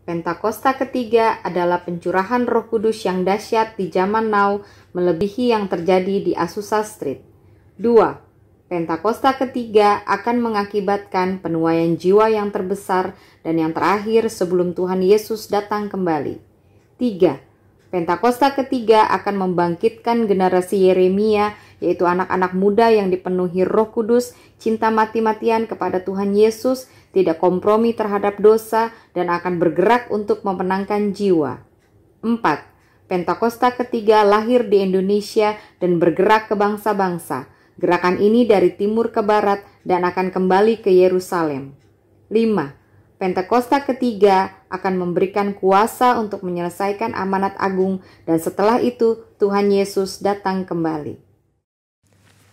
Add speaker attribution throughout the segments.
Speaker 1: Pentakosta ketiga adalah pencurahan Roh Kudus yang dahsyat di zaman now melebihi yang terjadi di Azusa Street. 2. Pentakosta ketiga akan mengakibatkan penuaian jiwa yang terbesar dan yang terakhir sebelum Tuhan Yesus datang kembali. 3. Pentakosta ketiga akan membangkitkan generasi Yeremia, yaitu anak-anak muda yang dipenuhi Roh Kudus, cinta mati-matian kepada Tuhan Yesus, tidak kompromi terhadap dosa, dan akan bergerak untuk memenangkan jiwa. 4. Pentakosta ketiga lahir di Indonesia dan bergerak ke bangsa-bangsa. Gerakan ini dari timur ke barat dan akan kembali ke Yerusalem. 5. Pentakosta ketiga akan memberikan kuasa untuk menyelesaikan amanat agung dan setelah itu Tuhan Yesus datang kembali.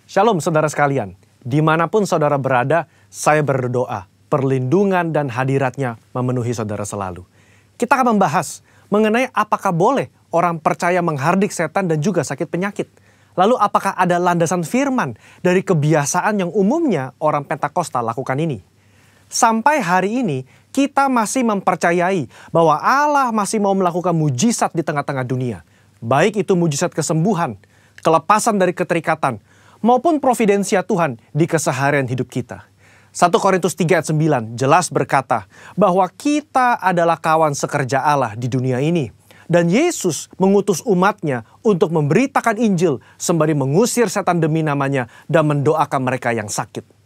Speaker 2: Shalom saudara sekalian, dimanapun saudara berada, saya berdoa perlindungan dan hadiratnya memenuhi saudara selalu. Kita akan membahas mengenai apakah boleh orang percaya menghardik setan dan juga sakit penyakit. Lalu apakah ada landasan firman dari kebiasaan yang umumnya orang Pentakosta lakukan ini? Sampai hari ini kita masih mempercayai bahwa Allah masih mau melakukan mujizat di tengah-tengah dunia. Baik itu mujizat kesembuhan, kelepasan dari keterikatan, maupun providensia Tuhan di keseharian hidup kita. 1 Korintus 3 ayat 9 jelas berkata bahwa kita adalah kawan sekerja Allah di dunia ini. Dan Yesus mengutus umatnya untuk memberitakan Injil sembari mengusir setan demi namanya dan mendoakan mereka yang sakit.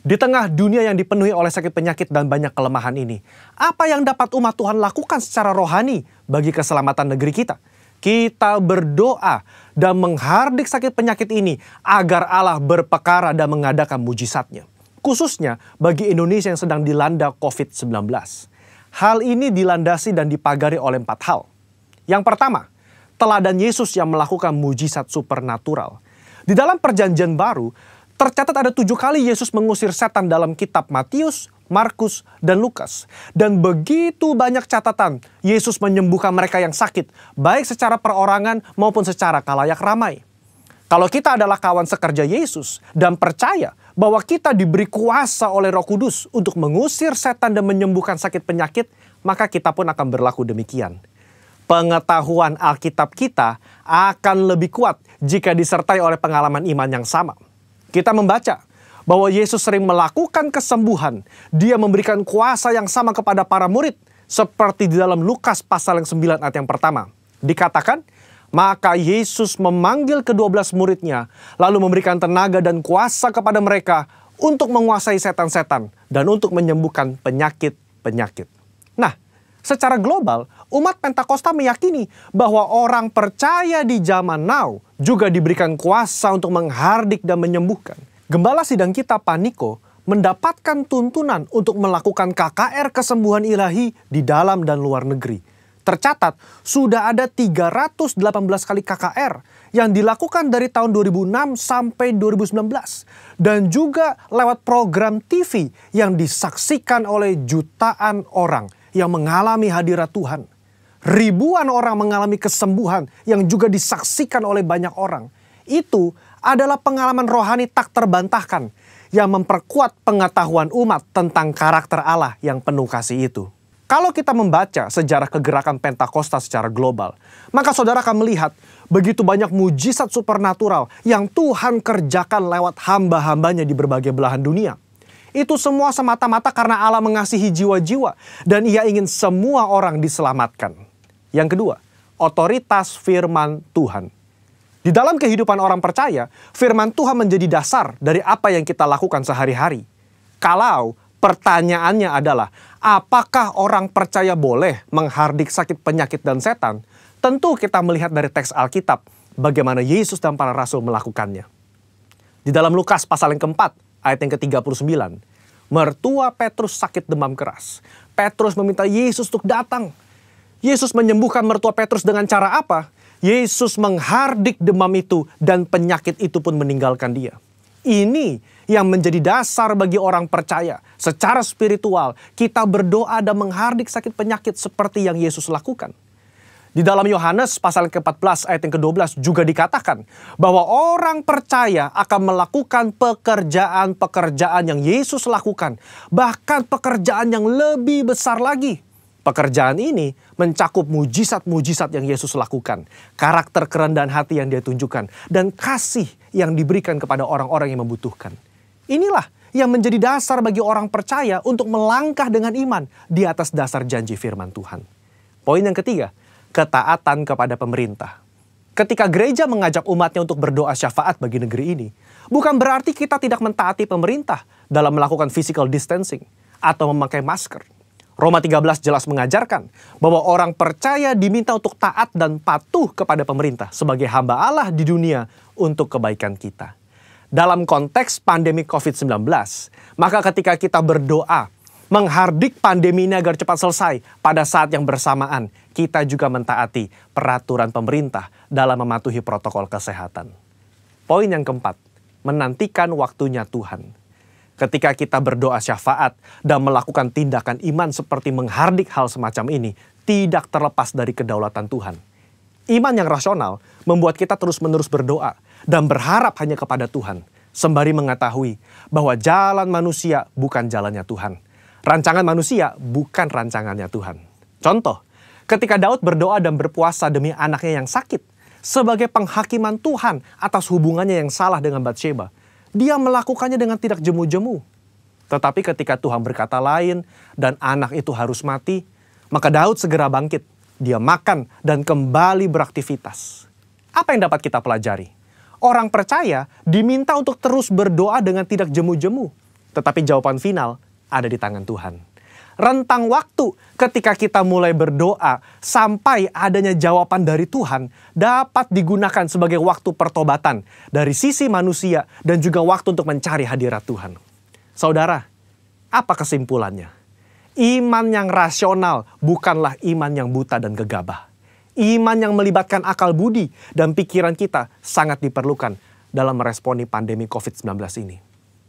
Speaker 2: Di tengah dunia yang dipenuhi oleh sakit penyakit dan banyak kelemahan ini, apa yang dapat umat Tuhan lakukan secara rohani bagi keselamatan negeri kita? Kita berdoa dan menghardik sakit penyakit ini agar Allah berpekara dan mengadakan mujizatnya. Khususnya bagi Indonesia yang sedang dilanda COVID-19. Hal ini dilandasi dan dipagari oleh 4 hal. Yang pertama, teladan Yesus yang melakukan mujizat supernatural. Di dalam perjanjian baru, tercatat ada 7 kali Yesus mengusir setan dalam kitab Matius, Markus, dan Lukas. Dan begitu banyak catatan Yesus menyembuhkan mereka yang sakit, baik secara perorangan maupun secara kalayak ramai. Kalau kita adalah kawan sekerja Yesus dan percaya bahwa kita diberi kuasa oleh Roh Kudus untuk mengusir setan dan menyembuhkan sakit penyakit, maka kita pun akan berlaku demikian. Pengetahuan Alkitab kita akan lebih kuat jika disertai oleh pengalaman iman yang sama. Kita membaca bahwa Yesus sering melakukan kesembuhan. Dia memberikan kuasa yang sama kepada para murid. Seperti di dalam Lukas pasal yang 9 ayat yang pertama. Dikatakan, maka Yesus memanggil ke-12 muridnya, lalu memberikan tenaga dan kuasa kepada mereka untuk menguasai setan-setan dan untuk menyembuhkan penyakit-penyakit. Nah, secara global, umat Pentakosta meyakini bahwa orang percaya di zaman now juga diberikan kuasa untuk menghardik dan menyembuhkan. Gembala sidang kita, Pak Niko, mendapatkan tuntunan untuk melakukan KKR kesembuhan ilahi di dalam dan luar negeri. Tercatat, sudah ada 318 kali KKR yang dilakukan dari tahun 2006 sampai 2019. Dan juga lewat program TV yang disaksikan oleh jutaan orang yang mengalami hadirat Tuhan. Ribuan orang mengalami kesembuhan yang juga disaksikan oleh banyak orang. Itu adalah pengalaman rohani tak terbantahkan yang memperkuat pengetahuan umat tentang karakter Allah yang penuh kasih itu. Kalau kita membaca sejarah kegerakan Pentakosta secara global, maka saudara akan melihat begitu banyak mujizat supernatural yang Tuhan kerjakan lewat hamba-hambanya di berbagai belahan dunia. Itu semua semata-mata karena Allah mengasihi jiwa-jiwa dan Ia ingin semua orang diselamatkan. Yang kedua, otoritas firman Tuhan. Di dalam kehidupan orang percaya, firman Tuhan menjadi dasar dari apa yang kita lakukan sehari-hari. Kalau pertanyaannya adalah, apakah orang percaya boleh menghardik sakit penyakit dan setan? Tentu kita melihat dari teks Alkitab bagaimana Yesus dan para rasul melakukannya. Di dalam Lukas pasal yang keempat, ayat yang ke-39, mertua Petrus sakit demam keras. Petrus meminta Yesus untuk datang. Yesus menyembuhkan mertua Petrus dengan cara apa? Yesus menghardik demam itu dan penyakit itu pun meninggalkan dia. Ini yang menjadi dasar bagi orang percaya. Secara spiritual, kita berdoa dan menghardik sakit penyakit seperti yang Yesus lakukan. Di dalam Yohanes pasal ke-14 ayat yang ke-12 juga dikatakan bahwa orang percaya akan melakukan pekerjaan-pekerjaan yang Yesus lakukan. Bahkan pekerjaan yang lebih besar lagi. Pekerjaan ini mencakup mujizat-mujizat yang Yesus lakukan, karakter kerendahan hati yang Dia tunjukkan, dan kasih yang diberikan kepada orang-orang yang membutuhkan. Inilah yang menjadi dasar bagi orang percaya untuk melangkah dengan iman di atas dasar janji firman Tuhan. Poin yang ketiga, ketaatan kepada pemerintah. Ketika gereja mengajak umatnya untuk berdoa syafaat bagi negeri ini, bukan berarti kita tidak mentaati pemerintah dalam melakukan physical distancing atau memakai masker. Roma 13 jelas mengajarkan bahwa orang percaya diminta untuk taat dan patuh kepada pemerintah sebagai hamba Allah di dunia untuk kebaikan kita. Dalam konteks pandemi COVID-19, maka ketika kita berdoa, menghardik pandemi ini agar cepat selesai, pada saat yang bersamaan, kita juga mentaati peraturan pemerintah dalam mematuhi protokol kesehatan. Poin yang keempat, menantikan waktunya Tuhan. Ketika kita berdoa syafaat dan melakukan tindakan iman seperti menghardik hal semacam ini, tidak terlepas dari kedaulatan Tuhan. Iman yang rasional membuat kita terus-menerus berdoa dan berharap hanya kepada Tuhan, sembari mengetahui bahwa jalan manusia bukan jalannya Tuhan. Rancangan manusia bukan rancangannya Tuhan. Contoh, ketika Daud berdoa dan berpuasa demi anaknya yang sakit, sebagai penghakiman Tuhan atas hubungannya yang salah dengan Batsheba, dia melakukannya dengan tidak jemu-jemu. Tetapi ketika Tuhan berkata lain dan anak itu harus mati, maka Daud segera bangkit. Dia makan dan kembali beraktivitas. Apa yang dapat kita pelajari? Orang percaya diminta untuk terus berdoa dengan tidak jemu-jemu. Tetapi jawaban final ada di tangan Tuhan. Rentang waktu ketika kita mulai berdoa sampai adanya jawaban dari Tuhan dapat digunakan sebagai waktu pertobatan dari sisi manusia dan juga waktu untuk mencari hadirat Tuhan. Saudara, apa kesimpulannya? Iman yang rasional bukanlah iman yang buta dan gegabah. Iman yang melibatkan akal budi dan pikiran kita sangat diperlukan dalam meresponi pandemi COVID-19 ini.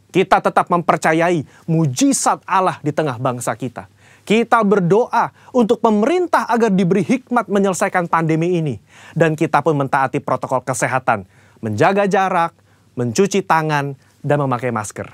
Speaker 2: Kita tetap mempercayai mujizat Allah di tengah bangsa kita. Kita berdoa untuk pemerintah agar diberi hikmat menyelesaikan pandemi ini. Dan kita pun mentaati protokol kesehatan, menjaga jarak, mencuci tangan, dan memakai masker.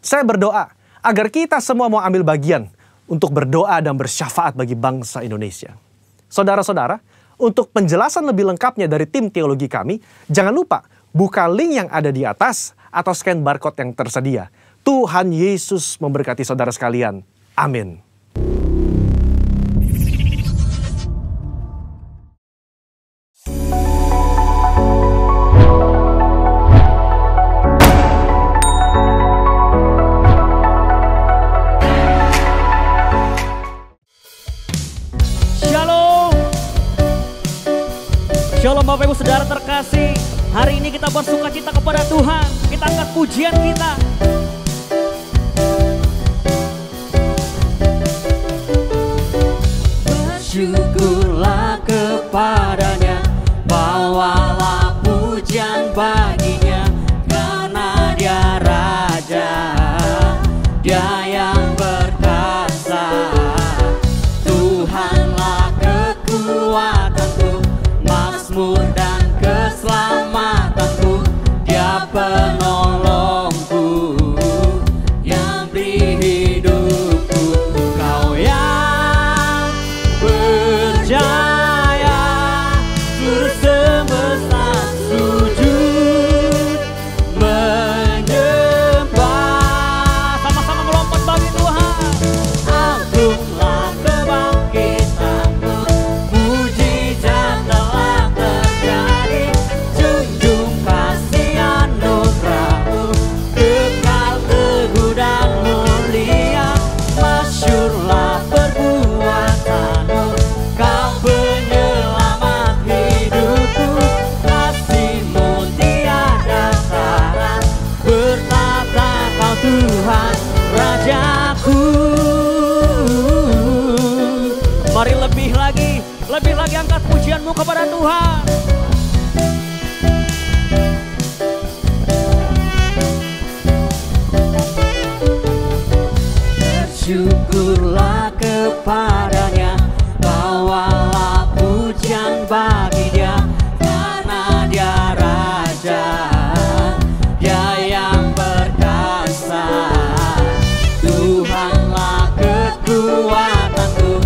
Speaker 2: Saya berdoa agar kita semua mau ambil bagian untuk berdoa dan bersyafaat bagi bangsa Indonesia. Saudara-saudara, untuk penjelasan lebih lengkapnya dari tim teologi kami, jangan lupa buka link yang ada di atas atau scan barcode yang tersedia. Tuhan Yesus memberkati saudara sekalian. Amin.
Speaker 3: Shalom Bapak Ibu Saudara terkasih, hari ini kita bersuka cita kepada Tuhan, kita angkat pujian kita. Bersyukurlah kepadanya, bawalah pujian baginya, karena Dia Raja, Dia yang berkuasa. Tuhanlah kekuatanku, Mazmur dan keselamatanku, Dia penolongku, yang beri hidupku. Kau yang berjaya, seluruh semesta sujud menyembah. Sama-sama melompat bagi Tuhan. Agunglah kebangkitanmu, mujizat telah terjadi. Junjung kasih anugerahmu, kekal teguh dan mulia. Masyurlah perbuatanmu, Kau penyelamat hidupku. Kasih-Mu tiada tara, bertata Kau Tuhan Rajaku. Mari lebih lagi angkat pujianmu kepada Tuhan. Bersyukurlah kepadanya, bawalah pujian bagi Dia, karena Dia Raja, Dia yang berkuasa. Tuhanlah kekuatanku,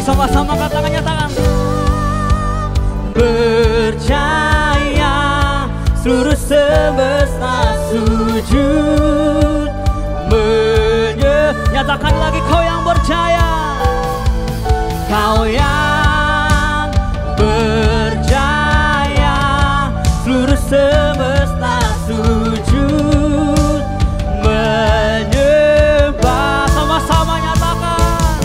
Speaker 3: sama-sama katakan, nyatakan. Percaya seluruh semesta sujud nyatakan lagi, kau yang percaya, kau yang percaya seluruh semesta sujud menyembah. Sama-sama nyatakan.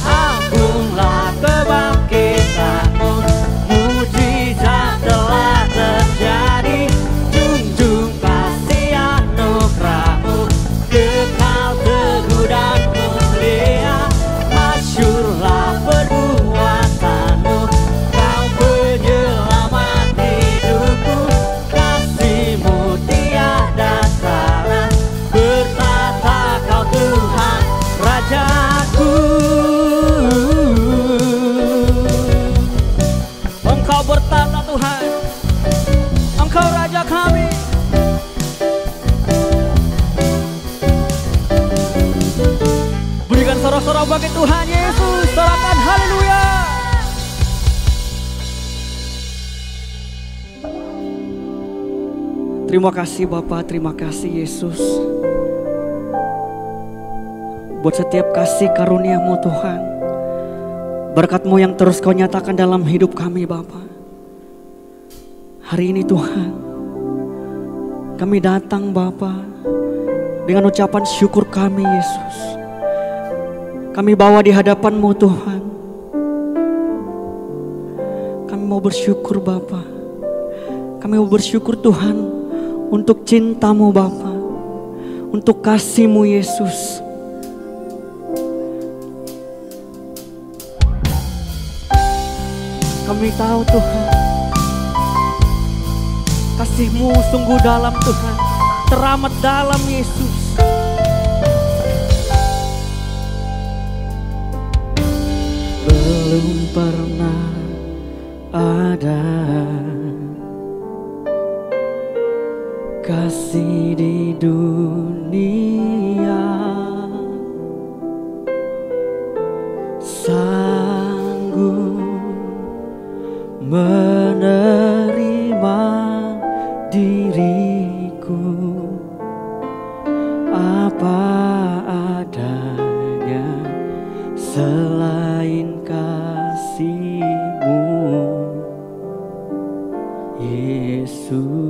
Speaker 3: Agunglah kebangkitanmu, mujizat telah terjadi. Junjung kasih anugerahmu, kekal teguh dan mulia. Masyurlah perbuatanmu, kau penyelamat hidupku. Kasihmu tiada tara, bertata kau Tuhan Rajaku. Engkau bertata Tuhan, Engkau Raja kami. Berikan sorak-sorak bagi Tuhan Yesus, sorakan haleluya. Terima kasih Bapa, terima kasih Yesus, buat setiap kasih karunia-Mu Tuhan. Berkat-Mu yang terus Kau nyatakan dalam hidup kami Bapa. Hari ini Tuhan, kami datang Bapa dengan ucapan syukur kami Yesus. Kami bawa di hadapan-Mu Tuhan. Kami mau bersyukur Bapa. Kami mau bersyukur Tuhan untuk cinta-Mu Bapa, untuk kasih-Mu Yesus. Kami tahu Tuhan, kasih-Mu sungguh dalam Tuhan, teramat dalam Yesus. Belum pernah ada kasih di dunia sanggup menerima diriku apa adanya selain kasih-Mu Yesus.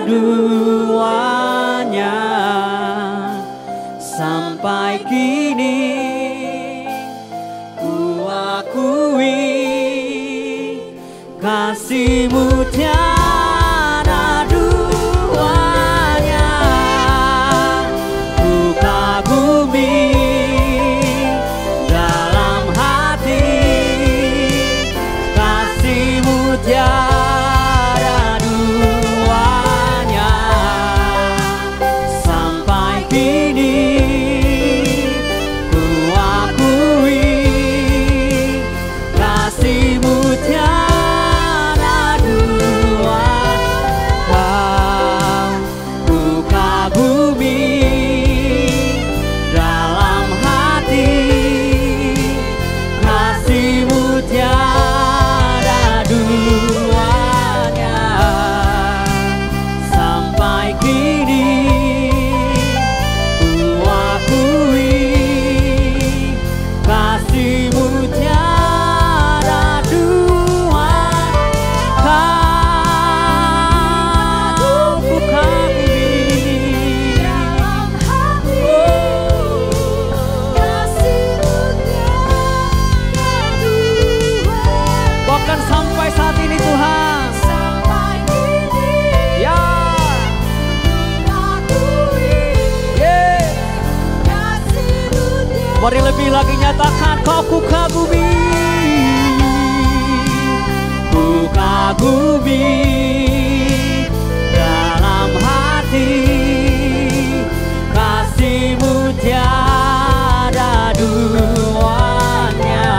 Speaker 3: duanya sampai kini ku akui kasih-Mu tiada duanya. Ku kagumi dalam hati kasih-Mu tiada duanya sampai kini ku akui kasih-Mu tiada dua. Ku kagumi dalam hati kasih-Mu tiada duanya sampai kini ku akui kasih-Mu tiada dua. Kau ku kagumi dalam hati kasih-Mu tiada dua. Bahkan sampai saat ini Tuhan, sampai kini ya kasih-Mu tiada. Mari lebih lagi nyatakan kau ku kagumi. Ku kagumi dalam hati kasih-Mu tiada duanya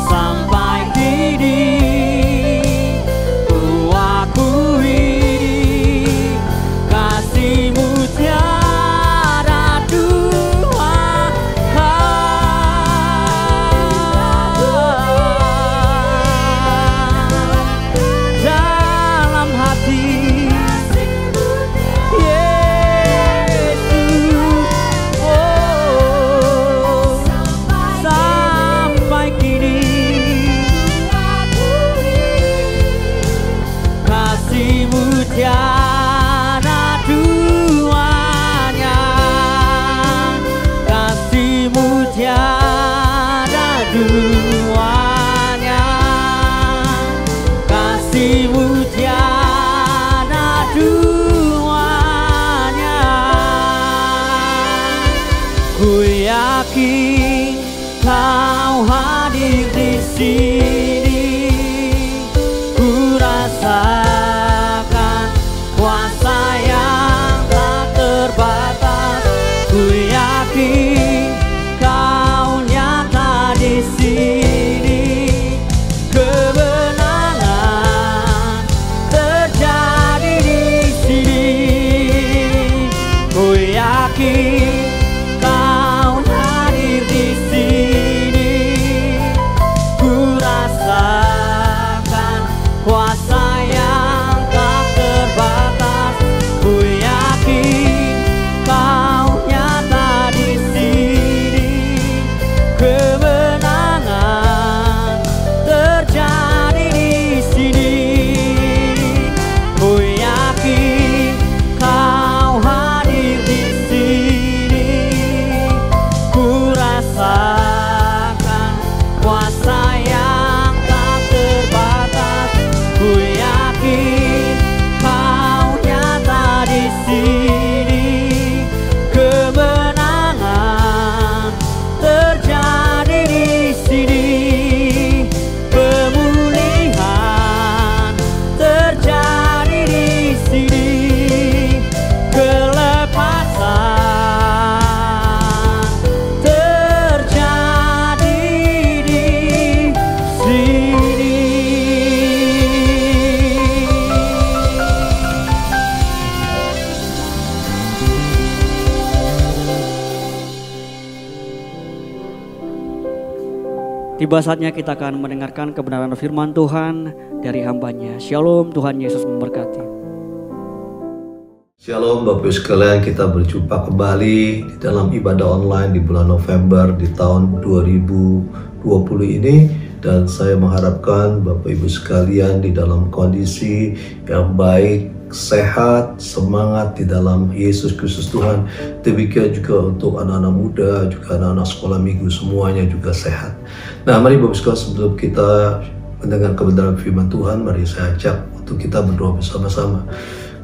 Speaker 3: sampai kini ku akui kasih-Mu tiada dua. Dalam hati Yesus, oh, sampai kini kasih-Mu tiada duanya, kasih-Mu tiada duanya, kasih-Mu tiada duanya. Ku yakin Kau hadir di sini, ku rasakan kuasa yang tak terbatas. Ku yakin Kau nyata di sini, kemenangan terjadi di sini. Ku yakin Kau hadir di sini, ku rasakan kuasa yang tak terbatas. Ku yakin Kau nyata di sini, kemenangan terjadi di sini. Ku yakin Kau hadir di sini, ku rasakan kuasa yang tak terbatas. Ku yakin Kau nyata di sini, kemenangan terjadi di sini, pemulihan terjadi di sini, kelepasan terjadi di sini. Tiba saatnya kita akan mendengarkan kebenaran firman Tuhan dari hamba-Nya. Shalom, Tuhan Yesus memberkati.
Speaker 4: Shalom Bapak Ibu sekalian, kita berjumpa kembali di dalam ibadah online di bulan November di tahun 2020 ini. Dan saya mengharapkan Bapak Ibu sekalian di dalam kondisi yang baik, sehat, semangat di dalam Yesus Kristus Tuhan. Demikian juga untuk anak-anak muda, juga anak-anak sekolah minggu, semuanya juga sehat. Nah, mari Bapak sekalian, sebelum kita mendengar kebenaran firman Tuhan, mari saya ajak untuk kita berdoa bersama-sama.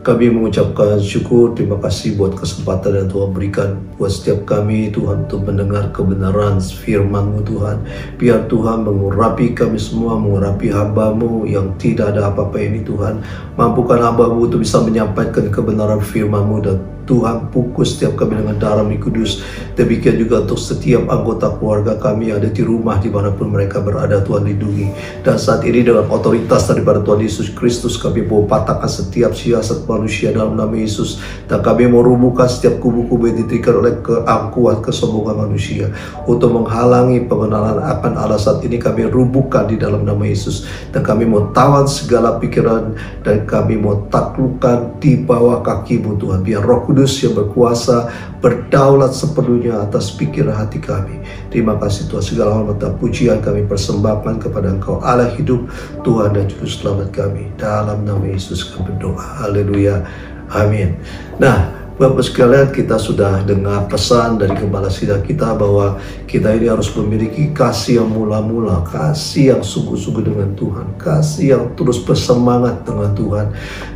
Speaker 4: Kami mengucapkan syukur, terima kasih buat kesempatan yang Tuhan berikan buat setiap kami, Tuhan, untuk mendengar kebenaran firman-Mu, Tuhan. Biar Tuhan mengurapi kami semua, mengurapi hamba-Mu yang tidak ada apa-apa ini, Tuhan. Mampukan hamba-Mu untuk bisa menyampaikan kebenaran firman-Mu, dan Tuhan pukul setiap kami dengan darah-Mu kudus. Demikian juga untuk setiap anggota keluarga kami yang ada di rumah dimanapun mereka berada, Tuhan lindungi. Dan saat ini dengan otoritas daripada Tuhan Yesus Kristus, kami mau patahkan setiap siasat manusia dalam nama Yesus. Dan kami mau rubuhkan setiap kubu-kubu yang didirikan oleh keangkuhan, kesombongan manusia untuk menghalangi pengenalan akan Allah. Saat ini kami rubuhkan di dalam nama Yesus. Dan kami mau tawan segala pikiran, dan kami mau taklukkan di bawah kaki-Mu, Tuhan. Biar Roh Kudus yang berkuasa berdaulat sepenuhnya atas pikiran hati kami. Terima kasih Tuhan, segala hormat dan pujian kami persembahkan kepada Engkau Allah hidup, Tuhan dan Juru Selamat kami. Dalam nama Yesus kami berdoa. Haleluya. Amin. Nah, Bapak sekalian, kita sudah dengar pesan dari Gembala Sidang kita bahwa kita ini harus memiliki kasih yang mula-mula, kasih yang sungguh-sungguh dengan Tuhan, kasih yang terus bersemangat dengan Tuhan.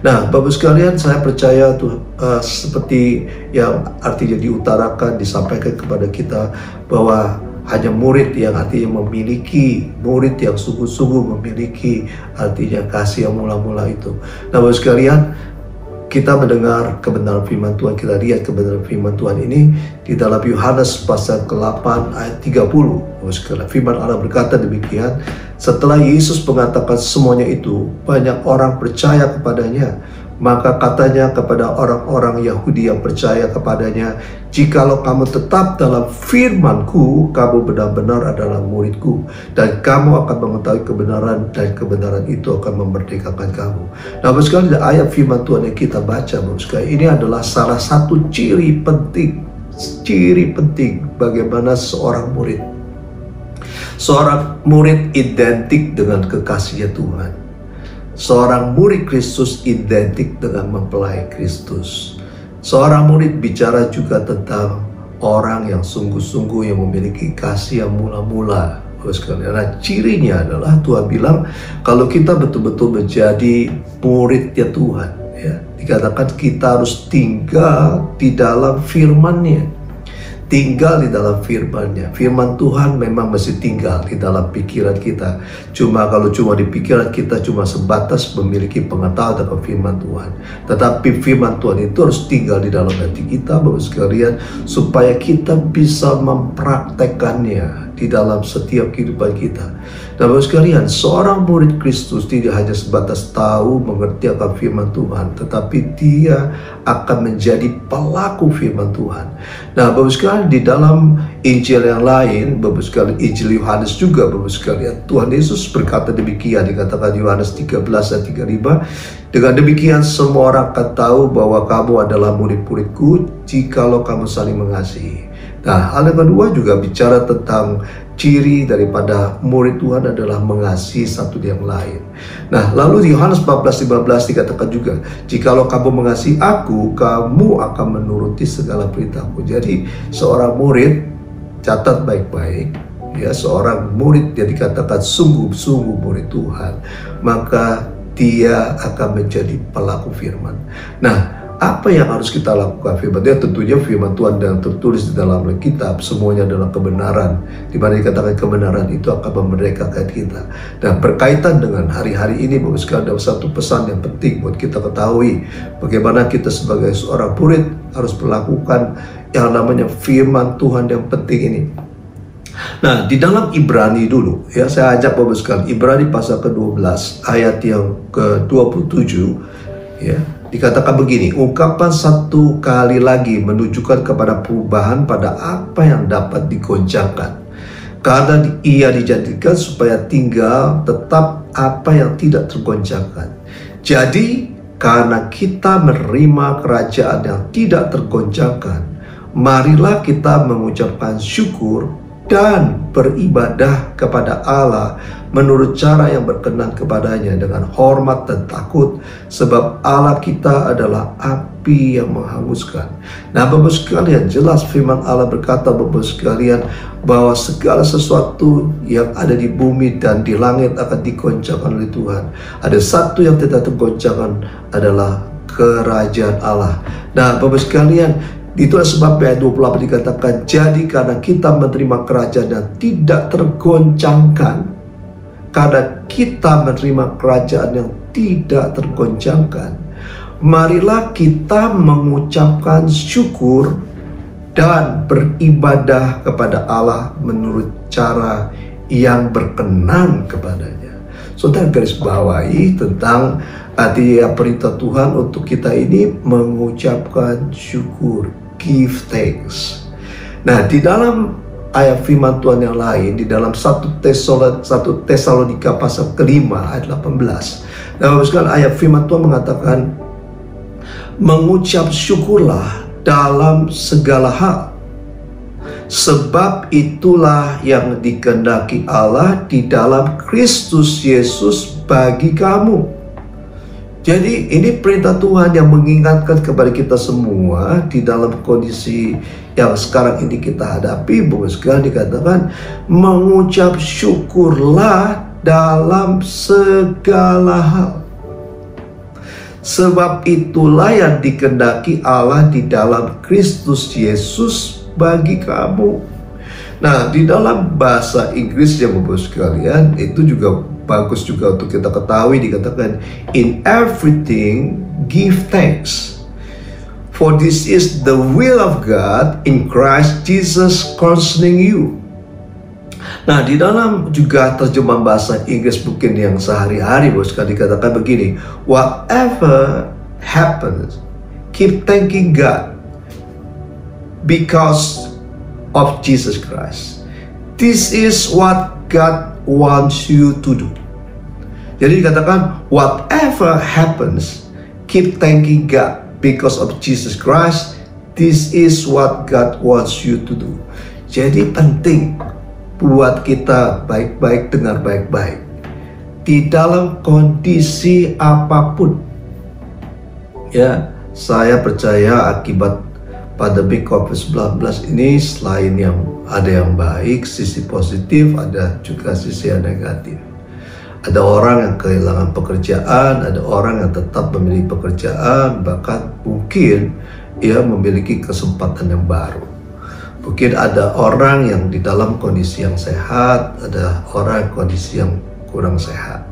Speaker 4: Nah, Bapak sekalian, saya percaya Tuhan, seperti yang artinya diutarakan, disampaikan kepada kita bahwa hanya murid yang artinya memiliki, murid yang sungguh-sungguh memiliki artinya kasih yang mula-mula itu. Nah, Bapak sekalian, kita mendengar kebenaran firman Tuhan, kita lihat kebenaran firman Tuhan ini di dalam Yohanes pasal ke-8 ayat 30. Firman Allah berkata demikian, setelah Yesus mengatakan semuanya itu, banyak orang percaya kepadanya. Maka katanya kepada orang-orang Yahudi yang percaya kepadanya, jikalau kamu tetap dalam firman-Ku, kamu benar-benar adalah murid-Ku, dan kamu akan mengetahui kebenaran, dan kebenaran itu akan memerdekakan kamu. Nah, Bapak sekalian, ayat firman Tuhan yang kita baca, Bapak sekalian, ini adalah salah satu ciri penting bagaimana seorang murid. Seorang murid identik dengan kekasihnya Tuhan. Seorang murid Kristus identik dengan mempelai Kristus. Seorang murid bicara juga tentang orang yang sungguh-sungguh yang memiliki kasih yang mula-mula. Nah, cirinya adalah Tuhan bilang kalau kita betul-betul menjadi muridnya Tuhan, ya, dikatakan kita harus tinggal di dalam firman-Nya. Tinggal di dalam firman-Nya. Firman Tuhan memang mesti tinggal di dalam pikiran kita. Kalau cuma di pikiran kita cuma sebatas memiliki pengetahuan tentang firman Tuhan. Tetapi firman Tuhan itu harus tinggal di dalam hati kita, Bapak sekalian, supaya kita bisa mempraktekannya di dalam setiap kehidupan kita. Dan Bapak sekalian, seorang murid Kristus tidak hanya sebatas tahu, mengerti akan firman Tuhan, tetapi dia akan menjadi pelaku firman Tuhan. Nah, Bapak sekalian, di dalam Injil yang lain, Bapak sekalian, Injil Yohanes juga, Bapak sekalian, Tuhan Yesus berkata demikian, dikatakan Yohanes 13 ayat 35, dengan demikian semua orang akan tahu bahwa kamu adalah murid-muridku jikalau kamu saling mengasihi. Nah, hal yang kedua juga bicara tentang ciri daripada murid Tuhan adalah mengasihi satu yang lain. Nah, lalu di Yohanes 14:15 dikatakan juga, jikalau kamu mengasihi aku, kamu akan menuruti segala perintahku. Jadi seorang murid, catat baik-baik, ya, seorang murid yang dikatakan sungguh-sungguh murid Tuhan, maka dia akan menjadi pelaku firman. Nah, apa yang harus kita lakukan? Firman Tuhan, tentunya firman Tuhan yang tertulis di dalam Alkitab semuanya adalah kebenaran, di mana dikatakan kebenaran itu akan memerdekakan kita. Dan berkaitan dengan hari-hari ini, Bapak sekalian, ada satu pesan yang penting buat kita ketahui, bagaimana kita sebagai seorang murid harus melakukan yang namanya firman Tuhan yang penting ini. Nah, di dalam Ibrani dulu, ya, saya ajak Bapak sekalian, Ibrani pasal ke-12 ayat yang ke-27, ya, dikatakan begini, ungkapan satu kali lagi menunjukkan kepada perubahan pada apa yang dapat digoncangkan. Karena ia dijadikan supaya tinggal tetap apa yang tidak tergoncangkan. Jadi, karena kita menerima kerajaan yang tidak tergoncangkan, marilah kita mengucapkan syukur dan beribadah kepada Allah menurut cara yang berkenan kepadanya dengan hormat dan takut, sebab Allah kita adalah api yang menghanguskan. Nah, Bapak sekalian, jelas firman Allah berkata, Bapak sekalian, bahwa segala sesuatu yang ada di bumi dan di langit akan digoncangkan oleh Tuhan. Ada satu yang tidak tergoncangkan, adalah kerajaan Allah. Nah, Bapak sekalian, itulah sebabnya ayat 28 dikatakan, jadi karena kita menerima kerajaan yang tidak tergoncangkan, karena kita menerima kerajaan yang tidak tergoncangkan, marilah kita mengucapkan syukur dan beribadah kepada Allah menurut cara yang berkenan kepadanya. Saudara garis bawahi tentang arti perintah Tuhan untuk kita ini mengucapkan syukur, give thanks. Nah, di dalam ayat firman Tuhan yang lain, di dalam 1 Tesalonika pasal kelima ayat 18. Nah, sekalian, ayat firman Tuhan mengatakan, mengucap syukurlah dalam segala hal, sebab itulah yang dikehendaki Allah di dalam Kristus Yesus bagi kamu. Jadi ini perintah Tuhan yang mengingatkan kepada kita semua di dalam kondisi yang sekarang ini kita hadapi. Bapak sekalian, dikatakan mengucap syukurlah dalam segala hal, sebab itulah yang dikehendaki Allah di dalam Kristus Yesus bagi kamu. Nah, di dalam bahasa Inggris ya Bapak sekalian, itu juga bagus juga untuk kita ketahui, dikatakan in everything give thanks, for this is the will of God in Christ Jesus concerning you. Nah, di dalam juga terjemahan bahasa Inggris mungkin yang sehari-hari Bapak sekalian, dikatakan begini, whatever happens, keep thanking God because of Jesus Christ. This is what God wants you to do. Jadi dikatakan whatever happens, keep thanking God because of Jesus Christ. This is what God wants you to do. Jadi penting buat kita baik-baik, dengar baik-baik, di dalam kondisi apapun. Ya, saya percaya akibat pandemi COVID-19 ini, selain yang ada yang baik, sisi positif, ada juga sisi yang negatif. Ada orang yang kehilangan pekerjaan, ada orang yang tetap memiliki pekerjaan, bahkan mungkin ia memiliki kesempatan yang baru. Mungkin ada orang yang di dalam kondisi yang sehat, ada orang kondisi yang kurang sehat.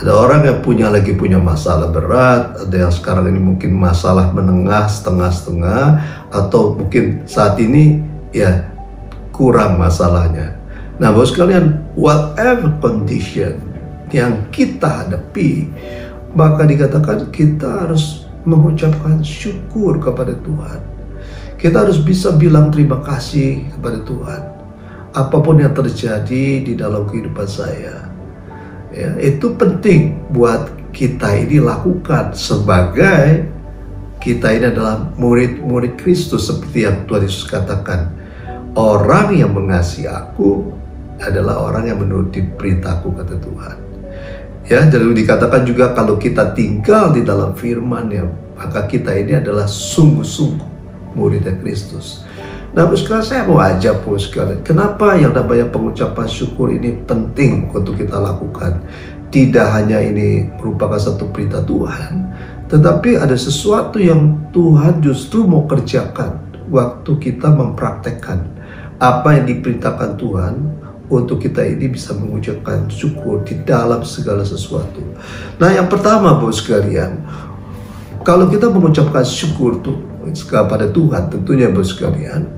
Speaker 4: Ada orang yang lagi punya masalah berat, ada yang sekarang ini mungkin masalah menengah, setengah-setengah, atau mungkin saat ini ya kurang masalahnya. Nah, Bapak sekalian, whatever condition yang kita hadapi, maka dikatakan kita harus mengucapkan syukur kepada Tuhan. Kita harus bisa bilang terima kasih kepada Tuhan. Apapun yang terjadi di dalam kehidupan saya, ya, itu penting buat kita ini lakukan sebagai kita ini adalah murid-murid Kristus, seperti yang Tuhan Yesus katakan, orang yang mengasihi aku adalah orang yang menuruti perintahku, kata Tuhan. Ya, jadi dikatakan juga kalau kita tinggal di dalam firman-Nya, maka kita ini adalah sungguh-sungguh murid Kristus. Nah, sekarang saya mau ajak sekalian, kenapa yang namanya pengucapan syukur ini penting untuk kita lakukan? Tidak hanya ini merupakan satu perintah Tuhan, tetapi ada sesuatu yang Tuhan justru mau kerjakan waktu kita mempraktekkan apa yang diperintahkan Tuhan, untuk kita ini bisa mengucapkan syukur di dalam segala sesuatu. Nah, yang pertama Bapak sekalian, kalau kita mengucapkan syukur kepada Tuhan, tentunya Bapak sekalian,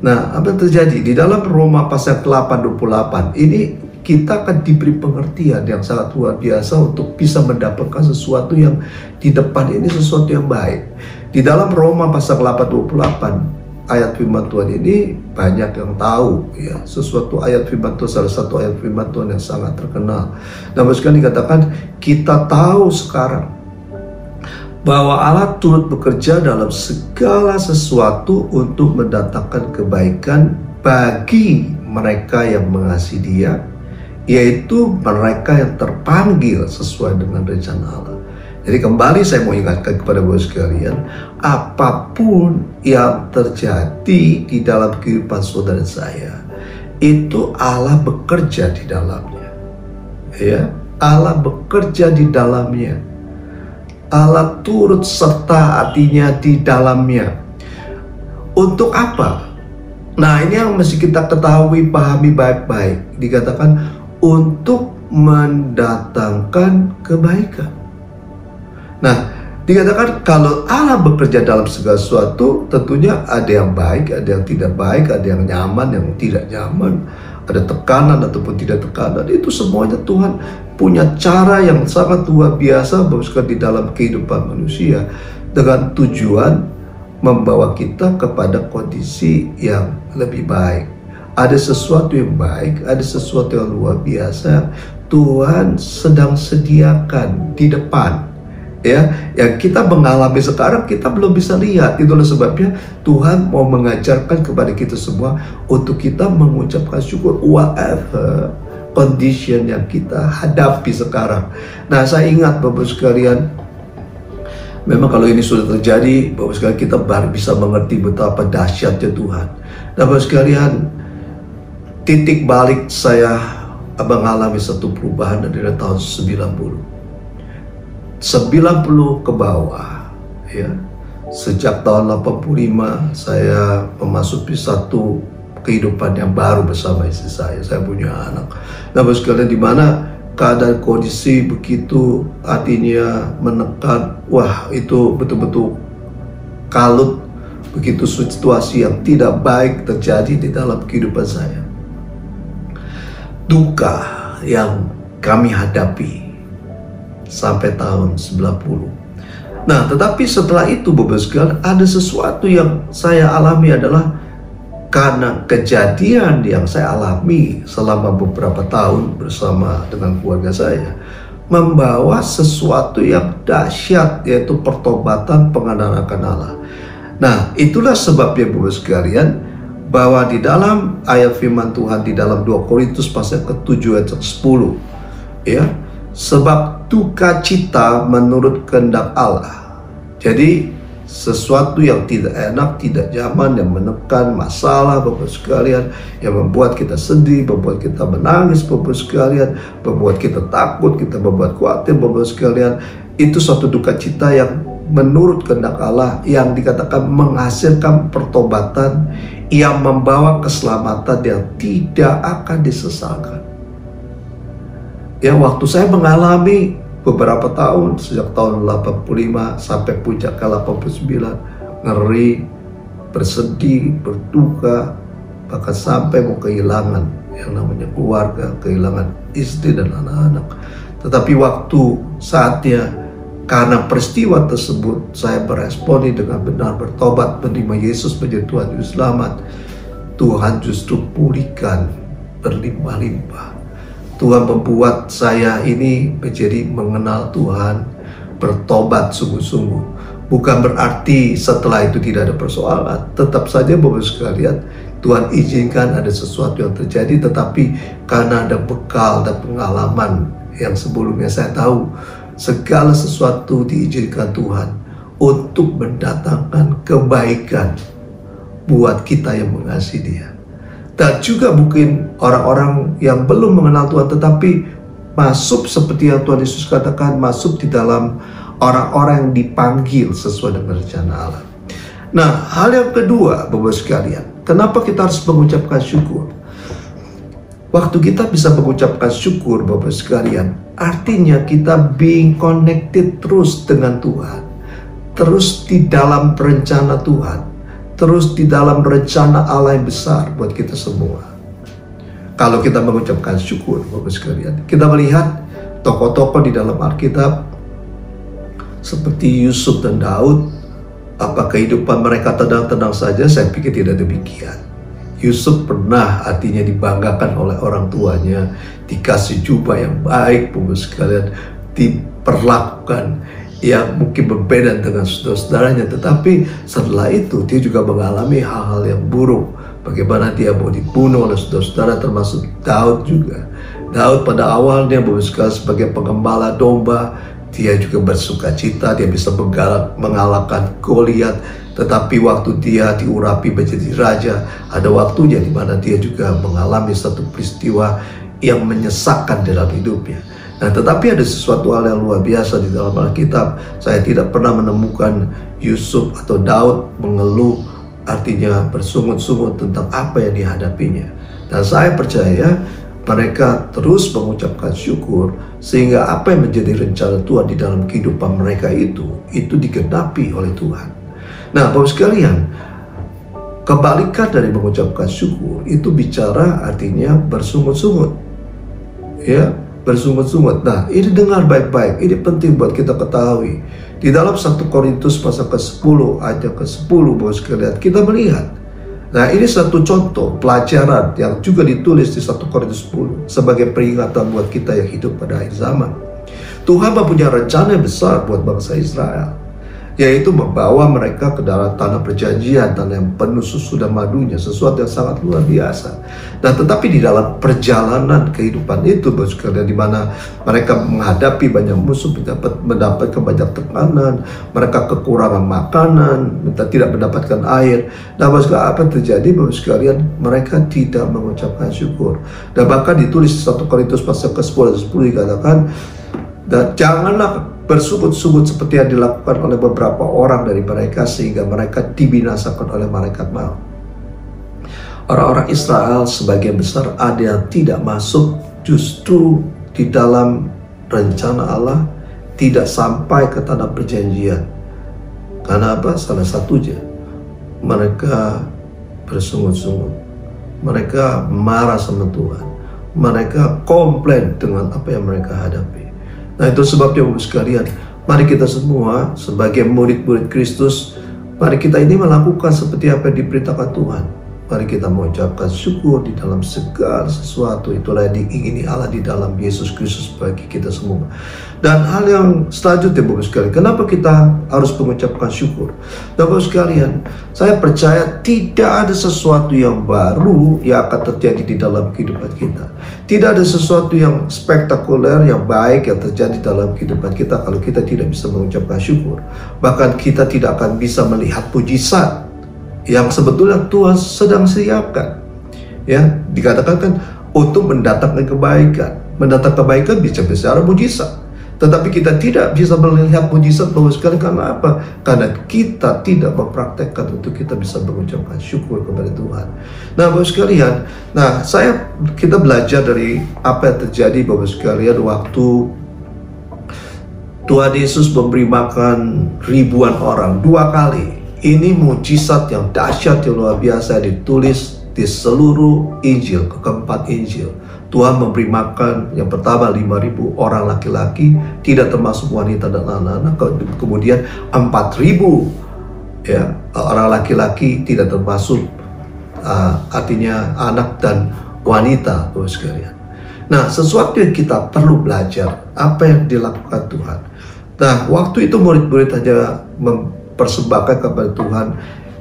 Speaker 4: nah, apa yang terjadi di dalam Roma pasal 8:28 ini, kita akan diberi pengertian yang sangat luar biasa untuk bisa mendapatkan sesuatu yang di depan ini, sesuatu yang baik. Di dalam Roma pasal 8:28 ayat firman Tuhan ini banyak yang tahu, ya, sesuatu ayat firman Tuhan, salah satu ayat firman Tuhan yang sangat terkenal. Nah, bahkan dikatakan kita tahu sekarang bahwa Allah turut bekerja dalam segala sesuatu untuk mendatangkan kebaikan bagi mereka yang mengasihi Dia, yaitu mereka yang terpanggil sesuai dengan rencana Allah. Jadi kembali saya mau ingatkan kepada Bapak sekalian, apapun yang terjadi di dalam kehidupan saudara saya, itu Allah bekerja di dalamnya. Ya, Allah bekerja di dalamnya. Allah turut serta artinya di dalamnya. Untuk apa? Nah, ini yang mesti kita ketahui, pahami baik-baik. Dikatakan untuk mendatangkan kebaikan. Nah, dikatakan kalau Allah bekerja dalam segala sesuatu, tentunya ada yang baik, ada yang tidak baik, ada yang nyaman, yang tidak nyaman, ada tekanan ataupun tidak tekanan. Itu semuanya Tuhan punya cara yang sangat luar biasa di dalam kehidupan manusia, dengan tujuan membawa kita kepada kondisi yang lebih baik. Ada sesuatu yang baik, ada sesuatu yang luar biasa Tuhan sedang sediakan di depan. Ya, yang kita mengalami sekarang kita belum bisa lihat. Itulah sebabnya Tuhan mau mengajarkan kepada kita semua untuk kita mengucapkan syukur whatever condition yang kita hadapi sekarang. Nah, saya ingat Bapak sekalian, memang kalau ini sudah terjadi, Bapak sekalian, kita baru bisa mengerti betapa dahsyatnya Tuhan. Nah, Bapak sekalian, titik balik saya mengalami satu perubahan dari tahun 90 ke bawah, ya. Sejak tahun 85 saya memasuki satu kehidupan yang baru bersama istri saya. Saya punya anak. Nah, Bapak sekalian, di mana keadaan kondisi begitu artinya menekan, wah itu betul-betul kalut, begitu situasi yang tidak baik terjadi di dalam kehidupan saya. Duka yang kami hadapi sampai tahun 90. Nah, tetapi setelah itu Bapak sekalian, ada sesuatu yang saya alami adalah karena kejadian yang saya alami selama beberapa tahun bersama dengan keluarga saya, membawa sesuatu yang dahsyat, yaitu pertobatan, pengharapan Allah. Nah, itulah sebabnya Bapak sekalian, bahwa di dalam ayat firman Tuhan di dalam 2 Korintus pasal ke-7 ayat 10, ya, sebab duka cita menurut kehendak Allah. Jadi sesuatu yang tidak enak, tidak nyaman, yang menekan, masalah Bapak sekalian, yang membuat kita sedih, membuat kita menangis Bapak sekalian, membuat kita takut, kita membuat khawatir Bapak sekalian, itu suatu duka cita yang menurut kehendak Allah, yang dikatakan menghasilkan pertobatan, yang membawa keselamatan yang tidak akan disesalkan. Ya, waktu saya mengalami beberapa tahun, sejak tahun 85 sampai puncak ke 89, ngeri, bersedih, berduka, bahkan sampai mau kehilangan yang namanya keluarga, kehilangan istri dan anak-anak. Tetapi waktu saatnya, karena peristiwa tersebut, saya beresponi dengan benar, bertobat, menerima Yesus menjadi Tuhan Juru Selamat. Tuhan justru pulihkan berlimpah-limpah. Tuhan membuat saya ini menjadi mengenal Tuhan, bertobat sungguh-sungguh. Bukan berarti setelah itu tidak ada persoalan. Tetap saja Bapak sekalian, Tuhan izinkan ada sesuatu yang terjadi, tetapi karena ada bekal dan pengalaman yang sebelumnya saya tahu, segala sesuatu diizinkan Tuhan untuk mendatangkan kebaikan buat kita yang mengasihi Dia. Dan juga mungkin orang-orang yang belum mengenal Tuhan, tetapi masuk seperti yang Tuhan Yesus katakan, masuk di dalam orang-orang yang dipanggil sesuai dengan rencana Allah. Nah, hal yang kedua Bapak sekalian, kenapa kita harus mengucapkan syukur? Waktu kita bisa mengucapkan syukur Bapak sekalian, artinya kita being connected terus dengan Tuhan, terus di dalam rencana Tuhan, terus di dalam rencana Allah yang besar buat kita semua. Kalau kita mengucapkan syukur Bapak sekalian, kita melihat tokoh-tokoh di dalam Alkitab seperti Yusuf dan Daud, apa kehidupan mereka tenang-tenang saja? Saya pikir tidak demikian. Yusuf pernah artinya dibanggakan oleh orang tuanya, dikasih jubah yang baik Bapak sekalian, diperlakukan yang mungkin berbeda dengan saudara-saudaranya, tetapi setelah itu dia juga mengalami hal-hal yang buruk. bagaimana dia mau dibunuh oleh saudara-saudara, termasuk Daud juga. Daud pada awalnya sebagai pengembala domba, dia juga bersuka cita, dia bisa mengalahkan Goliat. Tetapi waktu dia diurapi menjadi raja, ada waktunya di mana dia juga mengalami satu peristiwa yang menyesakkan dalam hidupnya. Nah, tetapi ada sesuatu hal yang luar biasa di dalam Alkitab. Saya tidak pernah menemukan Yusuf atau Daud mengeluh, artinya bersungut-sungut tentang apa yang dihadapinya. Dan saya percaya mereka terus mengucapkan syukur, sehingga apa yang menjadi rencana Tuhan di dalam kehidupan mereka itu digenapi oleh Tuhan. Nah, Bapak sekalian, kebalikan dari mengucapkan syukur itu bicara artinya bersungut-sungut, ya, bersungut-sungut. Nah, ini dengar baik-baik, ini penting buat kita ketahui. Di dalam 1 Korintus pasal ke-10 ayat ke-10, Bapak sekalian, kita melihat. Nah, ini satu contoh pelajaran yang juga ditulis di 1 Korintus 10 sebagai peringatan buat kita yang hidup pada akhir zaman. Tuhan mempunyai rencana yang besar buat bangsa Israel, yaitu membawa mereka ke dalam tanah perjanjian, tanah yang penuh susu dan madunya, sesuatu yang sangat luar biasa. Nah, tetapi di dalam perjalanan kehidupan itu, di mana mereka menghadapi banyak musuh, mendapatkan banyak tekanan, mereka kekurangan makanan, tidak mendapatkan air. Nah, apa yang terjadi, Bapak sekalian? Mereka tidak mengucapkan syukur. Dan bahkan ditulis di 1 Korintus pasal ke-10 dikatakan, dan janganlah bersungut-sungut seperti yang dilakukan oleh beberapa orang dari mereka, sehingga mereka dibinasakan oleh malaikat maut. Orang-orang Israel sebagian besar ada yang tidak masuk justru di dalam rencana Allah, tidak sampai ke tanah perjanjian. Karena apa? Salah satunya, mereka bersungut-sungut, mereka marah sama Tuhan, mereka komplain dengan apa yang mereka hadapi. Nah, itu sebabnya Bapak sekalian, mari kita semua sebagai murid-murid Kristus, mari kita ini melakukan seperti apa yang diperintahkan Tuhan. Mari kita mengucapkan syukur di dalam segala sesuatu. Itulah yang diingini Allah di dalam Yesus Kristus bagi kita semua. Dan hal yang selanjutnya, Bapak sekalian, kenapa kita harus mengucapkan syukur? Bapak sekalian, saya percaya tidak ada sesuatu yang baru yang akan terjadi di dalam kehidupan kita. Tidak ada sesuatu yang spektakuler, yang baik yang terjadi dalam kehidupan kita kalau kita tidak bisa mengucapkan syukur. Bahkan kita tidak akan bisa melihat mujizat yang sebetulnya Tuhan sedang siapkan. Ya, dikatakan kan untuk mendatangkan kebaikan. Mendatangkan kebaikan bisa bicara mujizat. Tetapi kita tidak bisa melihat mujizat Bapak sekalian. Karena apa? Karena kita tidak mempraktekkan untuk kita bisa mengucapkan syukur kepada Tuhan. Nah, Bapak sekalian, kita belajar dari apa yang terjadi, Bapak sekalian, waktu Tuhan Yesus memberi makan ribuan orang 2 kali. Ini mujizat yang dahsyat, yang luar biasa, ditulis di seluruh Injil, keempat Injil. Tuhan memberi makan yang pertama 5.000 orang laki-laki, tidak termasuk wanita dan anak-anak. Kemudian 4.000 ya, orang laki-laki, tidak termasuk artinya anak dan wanita, Bapak sekalian. Nah, sesuatu yang kita perlu belajar, apa yang dilakukan Tuhan. Nah, waktu itu murid-murid hanya mempersembahkan kepada Tuhan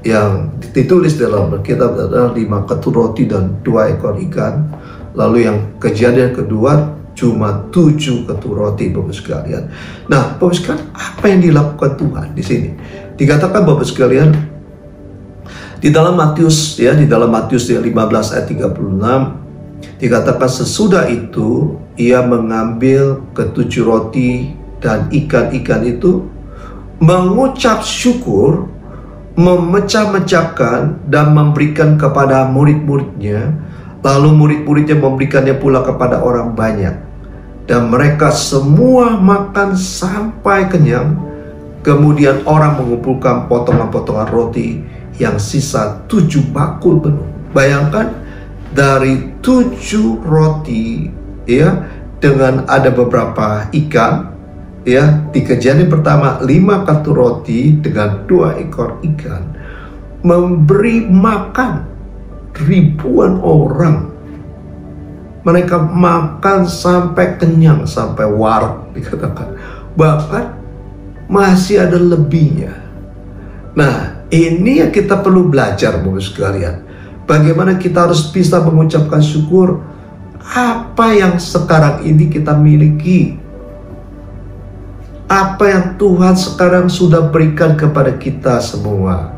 Speaker 4: yang ditulis dalam Alkitab adalah 5 ketur roti dan 2 ekor ikan. Lalu yang kejadian kedua cuma 7 ketur roti, Bapak sekalian. Nah, Bapak sekalian, apa yang dilakukan Tuhan di sini? Dikatakan, Bapak sekalian, di dalam Matius 15 ayat 36 dikatakan, sesudah itu ia mengambil ke-7 roti dan ikan-ikan itu, mengucap syukur, memecah-mecahkan dan memberikan kepada murid-muridnya. Lalu murid-muridnya memberikannya pula kepada orang banyak. Dan mereka semua makan sampai kenyang. Kemudian orang mengumpulkan potongan-potongan roti yang sisa 7 bakul penuh. Bayangkan, dari 7 roti ya, dengan ada beberapa ikan ya, di kejadian pertama 5 ketur roti dengan 2 ekor ikan, memberi makan ribuan orang. Mereka makan sampai kenyang, sampai warak dikatakan. Bahkan masih ada lebihnya. Nah, ini yang kita perlu belajar, Bapak sekalian. Bagaimana kita harus bisa mengucapkan syukur apa yang sekarang ini kita miliki, apa yang Tuhan sekarang sudah berikan kepada kita semua.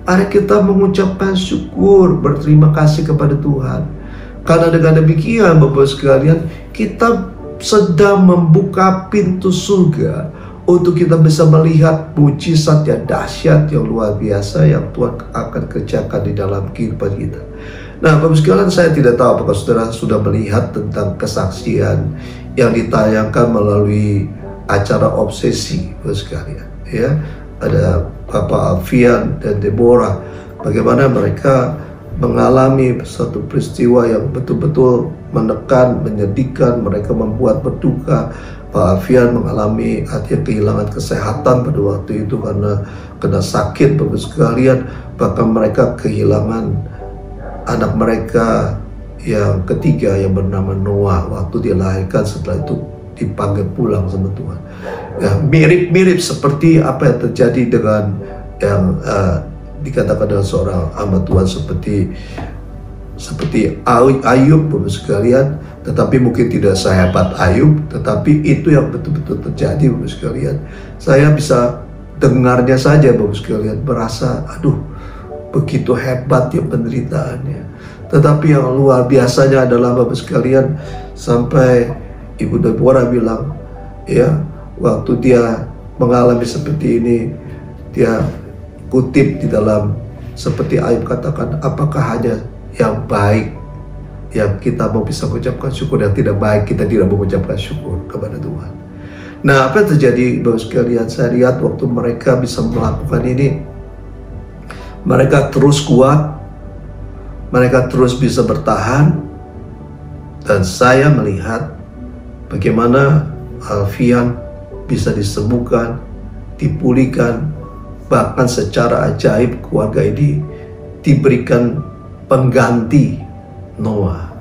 Speaker 4: Mari kita mengucapkan syukur, berterima kasih kepada Tuhan. Karena dengan demikian, Bapak sekalian, kita sedang membuka pintu surga untuk kita bisa melihat mujizat yang dahsyat, yang luar biasa yang Tuhan akan kerjakan di dalam kehidupan kita. Nah, Bapak sekalian, saya tidak tahu apakah saudara sudah melihat tentang kesaksian yang ditayangkan melalui acara Obsesi, Bapak sekalian. Ya, ada Bapak Alfian dan Deborah, bagaimana mereka mengalami satu peristiwa yang betul-betul menekan, menyedihkan, mereka membuat berduka. Pak Alfian mengalami artinya kehilangan kesehatan pada waktu itu karena kena sakit, Bapak sekalian. Bahkan mereka kehilangan anak mereka yang ketiga yang bernama Noah waktu dia lahirkan, setelah itu dipanggil pulang sama Tuhan. Ya, mirip-mirip seperti apa yang terjadi dengan yang dikatakan dengan seorang hamba Tuhan seperti Ayub, Bapak sekalian. Tetapi mungkin tidak sehebat Ayub, tetapi itu yang betul-betul terjadi, Bapak sekalian. Saya bisa dengarnya saja, Bapak sekalian, merasa aduh begitu hebat ya penderitaannya. Tetapi yang luar biasanya adalah, Bapak sekalian, sampai Ibu Deborah bilang, ya, waktu dia mengalami seperti ini, dia kutip di dalam seperti Ayub katakan, apakah hanya yang baik yang kita mau bisa mengucapkan syukur, yang tidak baik kita tidak mengucapkan syukur kepada Tuhan. Nah, apa yang terjadi, Bapak sekalian? Saya lihat waktu mereka bisa melakukan ini, mereka terus kuat, mereka terus bisa bertahan, dan saya melihat bagaimana Alfian bisa disembuhkan, dipulihkan, bahkan secara ajaib keluarga ini diberikan pengganti Noah.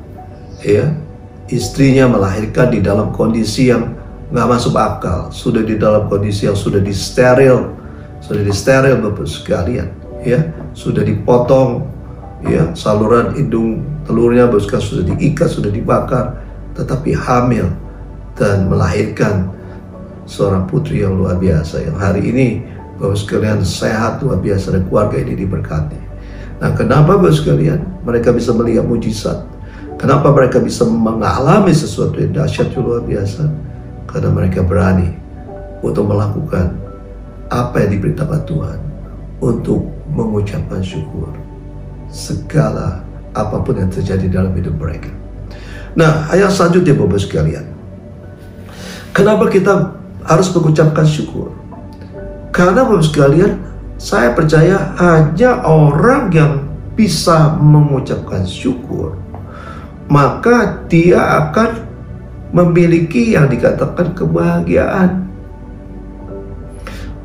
Speaker 4: Ya, istrinya melahirkan di dalam kondisi yang nggak masuk akal, sudah di dalam kondisi yang sudah disteril Bapak sekalian. Ya, sudah dipotong, ya, saluran indung telurnya Bapak sekalian sudah diikat, sudah dibakar, tetapi hamil dan melahirkan seorang putri yang luar biasa, yang hari ini Bapak sekalian sehat luar biasa dan keluarga ini diberkati. Nah, kenapa Bapak sekalian mereka bisa melihat mujizat? Kenapa mereka bisa mengalami sesuatu yang dahsyat yang luar biasa? Karena mereka berani untuk melakukan apa yang diberitakan Tuhan, untuk mengucapkan syukur segala apapun yang terjadi dalam hidup mereka. Nah, ayat selanjutnya Bapak sekalian, kenapa kita harus mengucapkan syukur? Karena Bapak sekalian, saya percaya hanya orang yang bisa mengucapkan syukur, maka dia akan memiliki yang dikatakan kebahagiaan,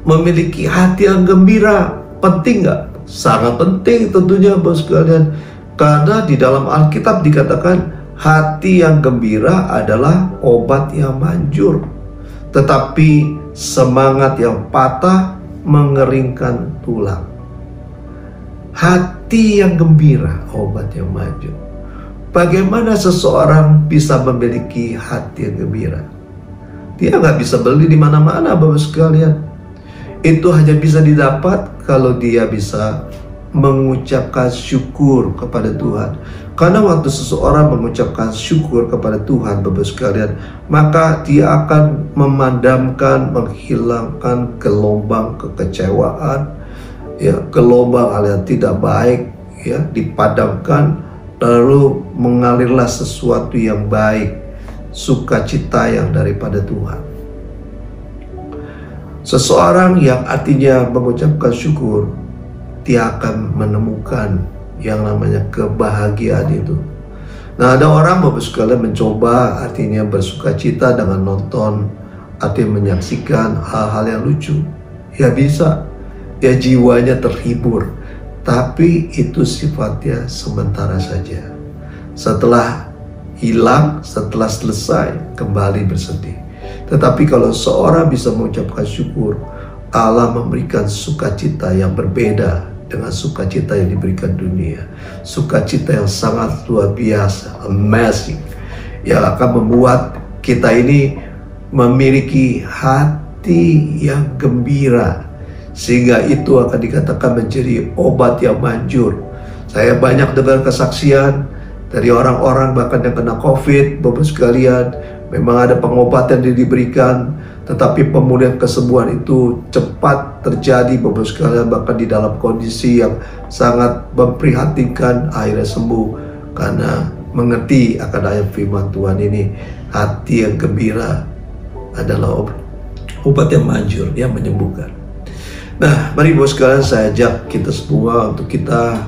Speaker 4: memiliki hati yang gembira. Penting nggak? Sangat penting tentunya, Bapak sekalian. Karena di dalam Alkitab dikatakan hati yang gembira adalah obat yang manjur, tetapi semangat yang patah mengeringkan tulang. Hati yang gembira, obat yang manjur. Bagaimana seseorang bisa memiliki hati yang gembira? Dia nggak bisa beli di mana-mana, Bapak sekalian. Itu hanya bisa didapat kalau dia bisa mengucapkan syukur kepada Tuhan. Karena waktu seseorang mengucapkan syukur kepada Tuhan, Bapak sekalian, maka dia akan memadamkan, menghilangkan gelombang kekecewaan, ya, gelombang hal yang tidak baik, ya, dipadamkan, lalu mengalirlah sesuatu yang baik, sukacita yang daripada Tuhan. Seseorang yang artinya mengucapkan syukur, dia akan menemukan yang namanya kebahagiaan itu. Nah, ada orang Bapak sekalian mencoba artinya bersukacita dengan nonton, artinya menyaksikan hal-hal yang lucu. Ya bisa, ya jiwanya terhibur, tapi itu sifatnya sementara saja. Setelah hilang, setelah selesai, kembali bersedih. Tetapi kalau seorang bisa mengucapkan syukur, Allah memberikan sukacita yang berbeda dengan sukacita yang diberikan dunia. Sukacita yang sangat luar biasa, amazing, yang akan membuat kita ini memiliki hati yang gembira, sehingga itu akan dikatakan menjadi obat yang manjur. Saya banyak dengar kesaksian dari orang-orang bahkan yang kena COVID, Bapak sekalian, memang ada pengobatan yang diberikan, tetapi pemulihan kesembuhan itu cepat terjadi, Bapak sekalian, bahkan di dalam kondisi yang sangat memprihatinkan, akhirnya sembuh karena mengerti akan ayat firman Tuhan ini. Hati yang gembira adalah obat yang manjur, yang menyembuhkan. Nah, mari Bapak sekalian, saya ajak kita semua untuk kita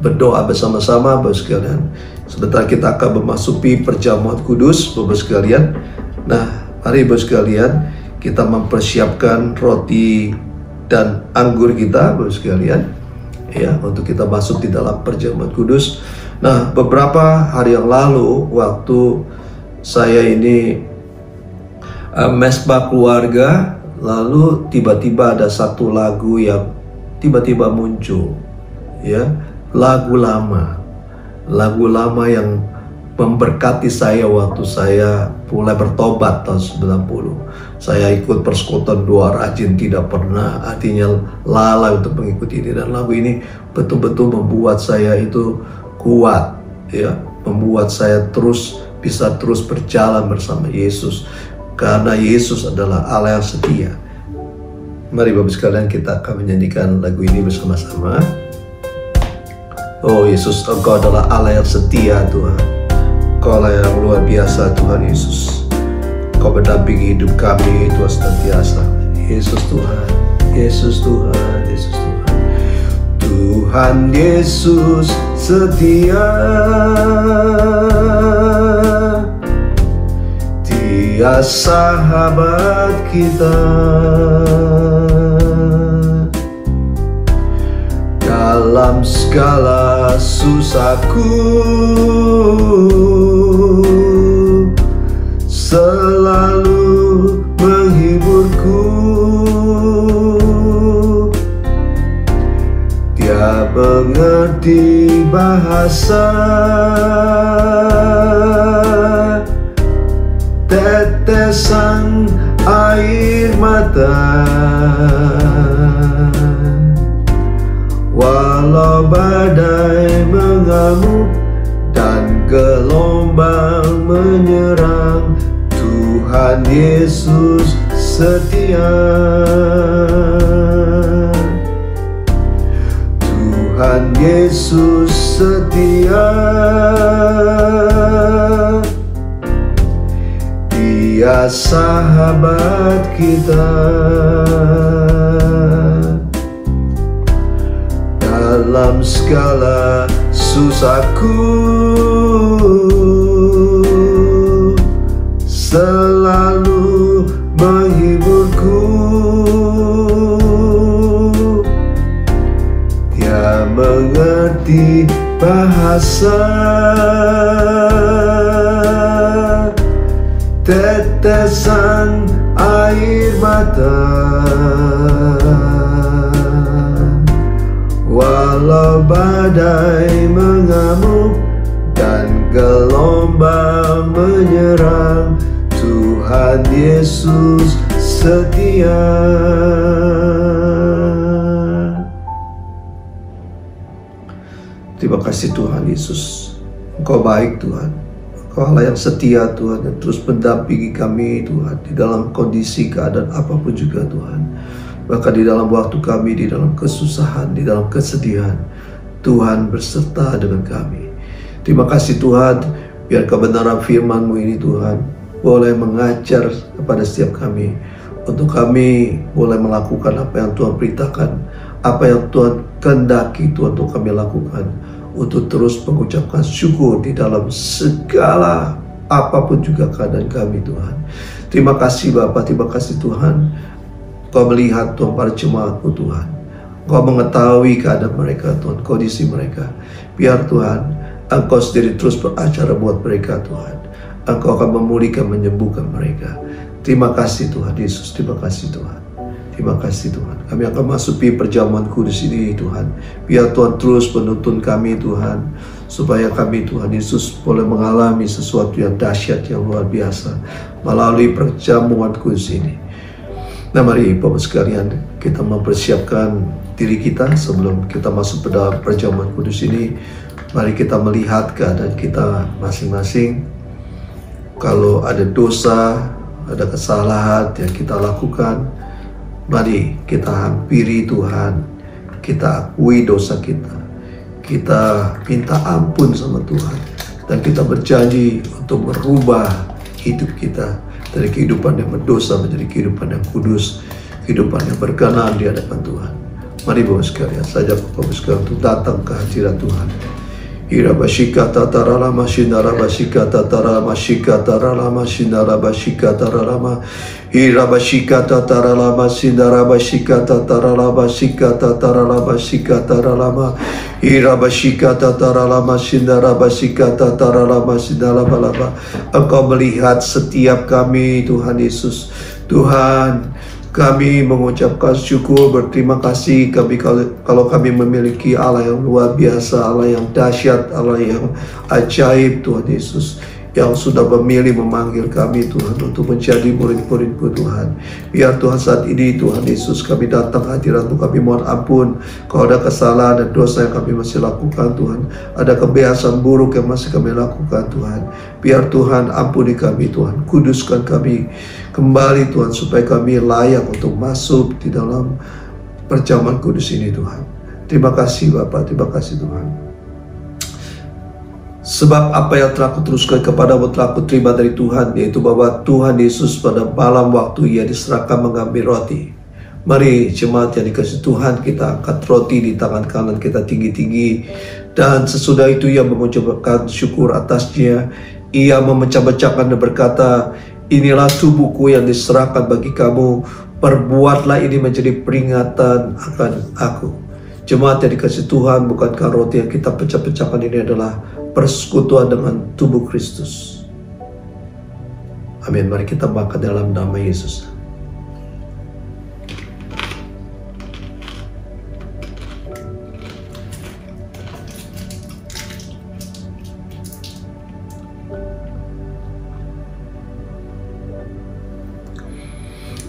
Speaker 4: berdoa bersama-sama, Bapak sekalian. Sebentar kita akan memasuki perjamuan kudus, Bapak sekalian. Nah, mari Bapak sekalian, kita mempersiapkan roti dan anggur kita, Bapak sekalian, ya, untuk kita masuk di dalam perjamuan kudus. Nah, beberapa hari yang lalu waktu saya ini mesbah keluarga, lalu tiba-tiba ada satu lagu yang tiba-tiba muncul, ya, lagu lama yang memberkati saya waktu saya mulai bertobat tahun 90. Saya ikut persekutuan doa rajin tidak pernah, artinya lalai untuk mengikuti ini, dan lagu ini betul-betul membuat saya itu kuat, ya, membuat saya bisa terus berjalan bersama Yesus, karena Yesus adalah Allah yang setia. Mari Bapak sekalian, kita akan menyanyikan lagu ini bersama-sama. Oh Yesus, Engkau adalah Allah yang setia Tuhan. Engkau Allah yang luar biasa Tuhan Yesus. Engkau mendampingi hidup kami Tuhan senantiasa. Yesus Tuhan, Yesus Tuhan, Yesus Tuhan. Tuhan Yesus setia. Dia sahabat kita. Dalam segala susahku selalu menghiburku. Dia mengerti bahasa tetesan air mata. Walau badai mengamuk dan gelombang menyerang, Tuhan Yesus setia. Tuhan Yesus setia. Dia sahabat kita. Dalam segala susahku selalu menghiburku. Dia mengerti bahasa tetesan air mata. Walau badai mengamuk dan gelombang menyerang, Tuhan Yesus setia. Terima kasih Tuhan Yesus. Engkau baik Tuhan. Engkau Allah yang setia Tuhan, yang terus mendampingi kami Tuhan, di dalam kondisi keadaan apapun juga Tuhan. Bahkan di dalam waktu kami, di dalam kesusahan, di dalam kesedihan, Tuhan berserta dengan kami. Terima kasih Tuhan, biar kebenaran firman-Mu ini Tuhan boleh mengajar kepada setiap kami, untuk kami boleh melakukan apa yang Tuhan perintahkan, apa yang Tuhan kehendaki Tuhan untuk kami lakukan, untuk terus mengucapkan syukur di dalam segala apapun juga keadaan kami Tuhan. Terima kasih Bapa, terima kasih Tuhan. Kau melihat Tuhan para jemaat-Mu Tuhan. Kau mengetahui keadaan mereka Tuhan, kondisi mereka. Biar Tuhan, Engkau sendiri terus beracara buat mereka Tuhan. Engkau akan memulihkan, menyembuhkan mereka. Terima kasih Tuhan Yesus, terima kasih Tuhan. Terima kasih Tuhan. Kami akan masuki perjamuan kudus ini Tuhan. Biar Tuhan terus menuntun kami Tuhan, supaya kami Tuhan Yesus boleh mengalami sesuatu yang dahsyat, yang luar biasa melalui perjamuan kudus ini. Nah mari Bapak sekalian, kita mempersiapkan diri kita sebelum kita masuk ke dalam perjamuan kudus ini. Mari kita melihat keadaan kita masing-masing. Kalau ada dosa, ada kesalahan yang kita lakukan, mari kita hampiri Tuhan. Kita akui dosa kita. Kita minta ampun sama Tuhan. Dan kita berjanji untuk merubah hidup kita dari kehidupan yang berdosa menjadi kehidupan yang kudus, kehidupan yang berkenan di hadapan Tuhan. Mari Bapak sekalian, saya ajak Bapak sekalian untuk datang ke hadirat Tuhan. Irabashika tataralama shindarabashika tataralama shika taralama shindarabashika taralama Irabashika tataralama shindarabashika tataralama shika tataralama shika taralama Irabashika tataralama shindarabashika tataralama shindarabashika. Engkau melihat setiap kami Tuhan Yesus. Tuhan, kami mengucapkan syukur, berterima kasih kami kalau kami memiliki Allah yang luar biasa, Allah yang dahsyat, Allah yang ajaib Tuhan Yesus, yang sudah memilih memanggil kami Tuhan untuk menjadi murid-murid-Mu Tuhan. Biar Tuhan saat ini Tuhan Yesus kami datang hadirat-Mu, kami mohon ampun kalau ada kesalahan dan dosa yang kami masih lakukan Tuhan, ada kebiasaan buruk yang masih kami lakukan Tuhan. Biar Tuhan ampuni kami Tuhan, kuduskan kami kembali Tuhan, supaya kami layak untuk masuk di dalam perjamuan kudus ini Tuhan. Terima kasih Bapak, terima kasih Tuhan. Sebab apa yang telah kuteruskan kepadamu telah kuterima dari Tuhan, yaitu bahwa Tuhan Yesus pada malam waktu Ia diserahkan mengambil roti. Mari jemaat yang dikasihi Tuhan, kita angkat roti di tangan kanan kita tinggi-tinggi, dan sesudah itu Ia mengucapkan syukur atasnya. Ia memecah-mecahkan dan berkata, inilah tubuhku yang diserahkan bagi kamu, perbuatlah ini menjadi peringatan akan aku. Jemaat yang dikasihi Tuhan, bukankah roti yang kita pecah-pecahkan ini adalah persekutuan dengan tubuh Kristus? Amin. Mari kita makan dalam nama Yesus.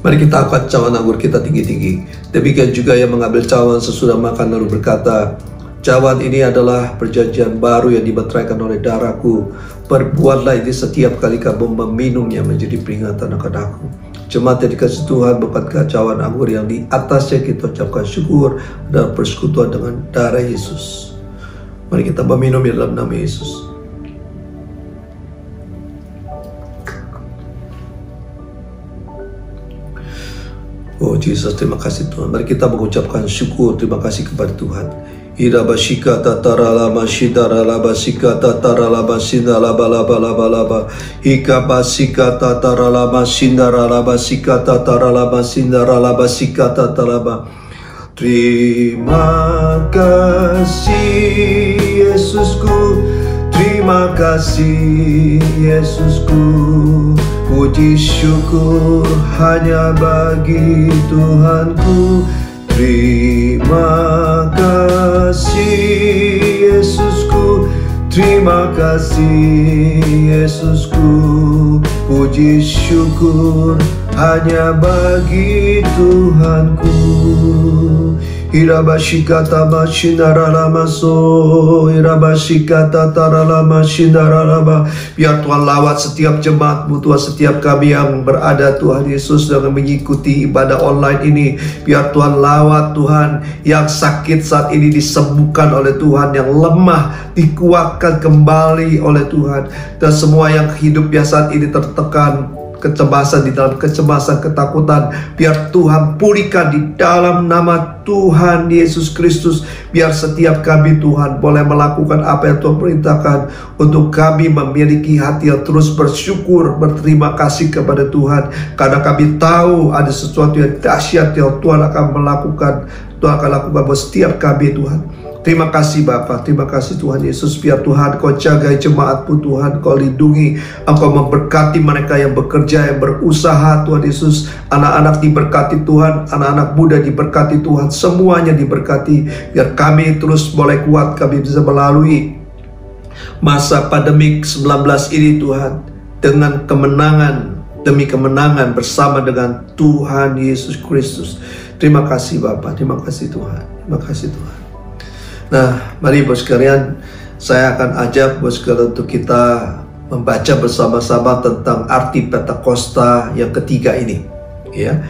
Speaker 4: Mari kita angkat cawan anggur kita tinggi-tinggi. Demikian juga yang mengambil cawan sesudah makan lalu berkata, cawan ini adalah perjanjian baru yang dimeteraikan oleh darahku. Perbuatlah ini setiap kali kamu meminumnya menjadi peringatan akan aku. Jemaat yang dikasihi Tuhan, bukankah cawan anggur yang di atasnya kita ucapkan syukur dan persekutuan dengan darah Yesus. Mari kita meminum dalam nama Yesus. Oh Yesus, terima kasih Tuhan. Mari kita mengucapkan syukur, terima kasih kepada Tuhan. Irabashika tataralama shidaralaba shika tataralaba shindaralaba laba laba laba Hikabashika tataralama shindaralaba shika tataralaba shindaralaba shika tataralaba. Terima kasih Yesusku, terima kasih Yesusku. Puji syukur hanya bagi Tuhanku. Terima kasih Yesusku, terima kasih Yesusku. Puji syukur hanya bagi Tuhanku. Irabashika mashindaralama so Irabashika tataralama shindaralama. Biar Tuhan lawat setiap jemaat-Mu Tuhan, setiap kami yang berada Tuhan Yesus dengan mengikuti ibadah online ini. Biar Tuhan lawat Tuhan, yang sakit saat ini disembuhkan oleh Tuhan, yang lemah dikuatkan kembali oleh Tuhan, dan semua yang hidupnya saat ini tertekan, kecemasan, di dalam kecemasan, ketakutan, biar Tuhan pulihkan di dalam nama Tuhan Yesus Kristus. Biar setiap kami Tuhan boleh melakukan apa yang Tuhan perintahkan, untuk kami memiliki hati yang terus bersyukur, berterima kasih kepada Tuhan, karena kami tahu ada sesuatu yang dahsyat yang Tuhan akan melakukan, Tuhan akan lakukan buat setiap kami Tuhan. Terima kasih Bapa, terima kasih Tuhan Yesus. Biar Tuhan Kau jaga jemaat-Mu, Tuhan Kau lindungi, Engkau memberkati mereka yang bekerja, yang berusaha, Tuhan Yesus. Anak-anak diberkati Tuhan, anak-anak muda diberkati Tuhan, semuanya diberkati. Biar kami terus boleh kuat, kami bisa melalui masa pandemik 19 ini Tuhan, dengan kemenangan demi kemenangan bersama dengan Tuhan Yesus Kristus. Terima kasih Bapa, terima kasih Tuhan, terima kasih Tuhan. Nah, mari bos sekalian, saya akan ajak bos sekalian untuk kita membaca bersama-sama tentang arti Pentakosta yang ketiga ini. Ya,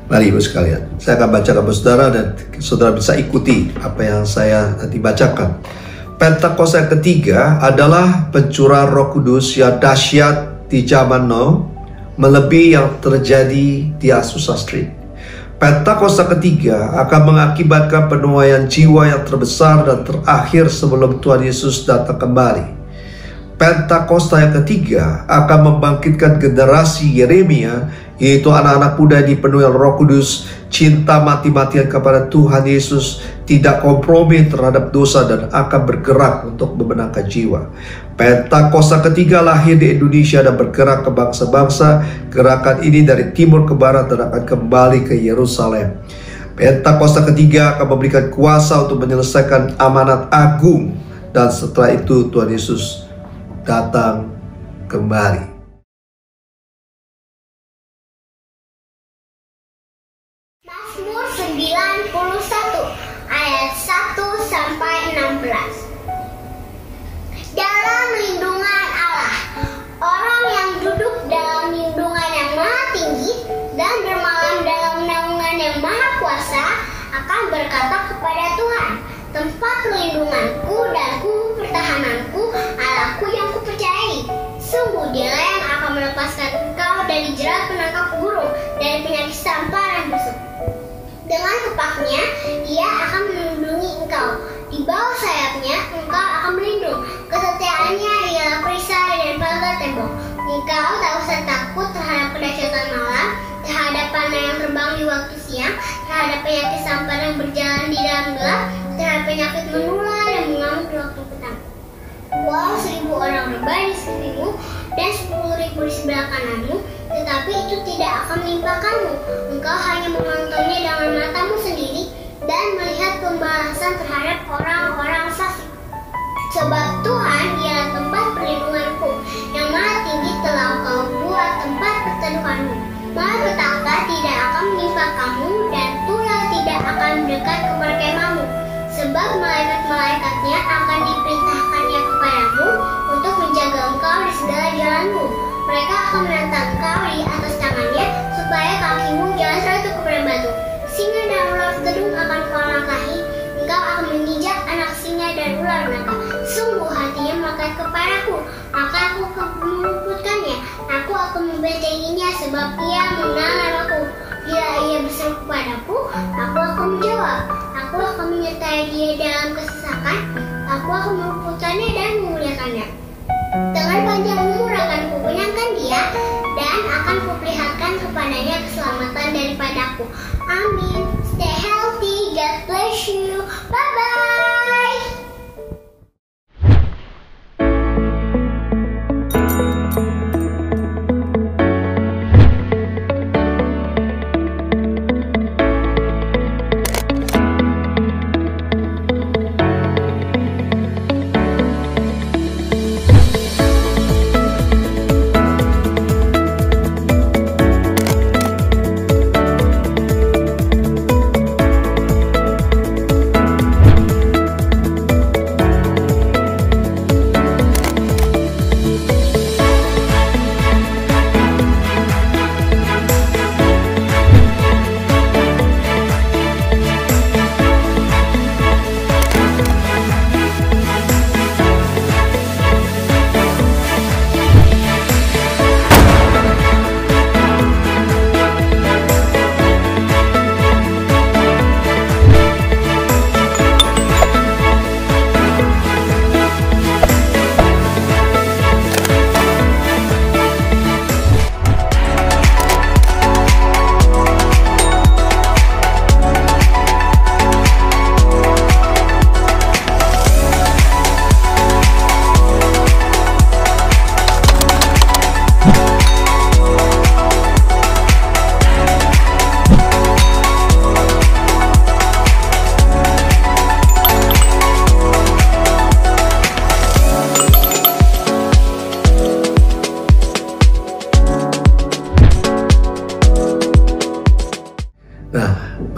Speaker 4: mari bos sekalian, saya akan bacakan bos saudara dan saudara bisa ikuti apa yang saya nanti bacakan. Pentakosta yang ketiga adalah pencurahan Roh Kudus yang dahsyat di zaman now, melebihi yang terjadi di Azusa Street. Pentakosta ketiga akan mengakibatkan penuaian jiwa yang terbesar dan terakhir sebelum Tuhan Yesus datang kembali. Pentakosta yang ketiga akan membangkitkan generasi Yeremia, yaitu anak-anak muda yang dipenuhi Roh Kudus, cinta mati-matian kepada Tuhan Yesus, tidak kompromi terhadap dosa dan akan bergerak untuk memenangkan jiwa. Pentakosta ketiga lahir di Indonesia dan bergerak ke bangsa-bangsa. Gerakan ini dari timur ke barat dan akan kembali ke Yerusalem. Pentakosta ketiga akan memberikan kuasa untuk menyelesaikan amanat agung, dan setelah itu Tuhan Yesus datang kembali.
Speaker 5: Mazmur 91 ayat 1 sampai 16. Dalam lindungan Allah, orang yang duduk dalam lindungan yang maha tinggi dan bermalam dalam naungan yang maha kuasa akan berkata kepada Tuhan, tempat perlindunganku dan pertahananku, Allahku yang kupercayai. Sungguh Dialah yang akan melepaskan engkau dari jerat penangkap burung, dari penyakit sampar yang busuk. Dengan kepaknya Ia akan melindungi engkau, di bawah sayapnya engkau akan berlindung. Kesetiaannya ialah perisai dan pagar tembok. Engkau tak usah takut terhadap kedahsyatan malam, terhadap panah yang terbang di waktu siang, terhadap penyakit sampar yang berjalan di dalam gelap, terhadap penyakit menular yang mengamuk di waktu petang. Walau 1000 orang rebah di sekelilingmu dan 10.000 di sebelah kananmu, tetapi itu tidak akan menimpa kamu. Engkau hanya menontonnya dengan matamu sendiri dan melihat pembalasan terhadap orang-orang fasik. Sebab Tuhan ialah tempat perlindunganku, yang maha tinggi telah Engkau buat tempat perteduhanmu. Malapetaka tidak akan menimpa kamu dan tulah tidak akan mendekat kepada kemahmu. Sebab malaikat-malaikatnya akan diperintahkannya kepadamu untuk menjaga engkau di segala jalanmu. Mereka akan menantang engkau di atas tangannya, supaya kakimu jangan terjatuh kepada batu. Singa dan ular tedung akan kau langkahi, engkau akan menginjak anak singa dan ular naga. Sungguh hatinya melekat kepadaku, maka aku akan meluputkannya. Aku akan membentenginya, sebab ia mengenal namaku. Bila ia berseru kepadaku, aku akan menjawab. Aku akan menyertai dia dalam kesesakan. Aku akan meluputkannya dan memuliakannya. Dengan panjang umur akan kukenyangkan dia, dan akan kuperlihatkan kepadanya keselamatan daripadaku. Amin. Stay healthy. God bless you. Bye-bye.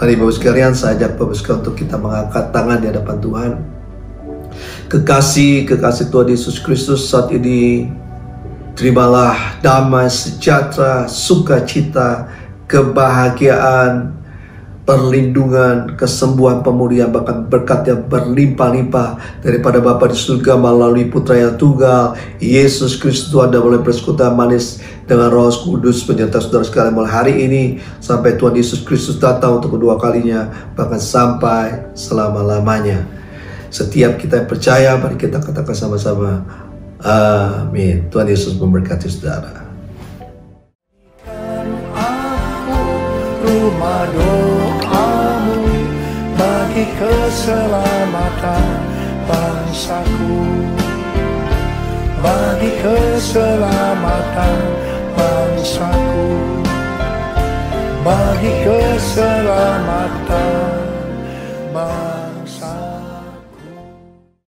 Speaker 4: Mari Bapak sekalian, saya ajak Bapak sekalian untuk kita mengangkat tangan di hadapan Tuhan. Kekasih Tuhan Yesus Kristus, saat ini terimalah damai, sejahtera, sukacita, kebahagiaan, perlindungan, kesembuhan, pemulihan, bahkan berkat yang berlimpah-limpah daripada Bapa di surga melalui Putra yang tunggal, Yesus Kristus Tuhan, dan melalui persekutuan manis dengan Roh Kudus menyertai saudara sekalian mulai hari ini sampai Tuhan Yesus Kristus datang untuk kedua kalinya, bahkan sampai selama-lamanya. Setiap kita yang percaya, mari kita katakan sama-sama, amin. Tuhan Yesus memberkati saudara.
Speaker 6: Rumah doamu bagi keselamatan bangsaku, bagi keselamatan bangsaku, bagi keselamatan bangsa.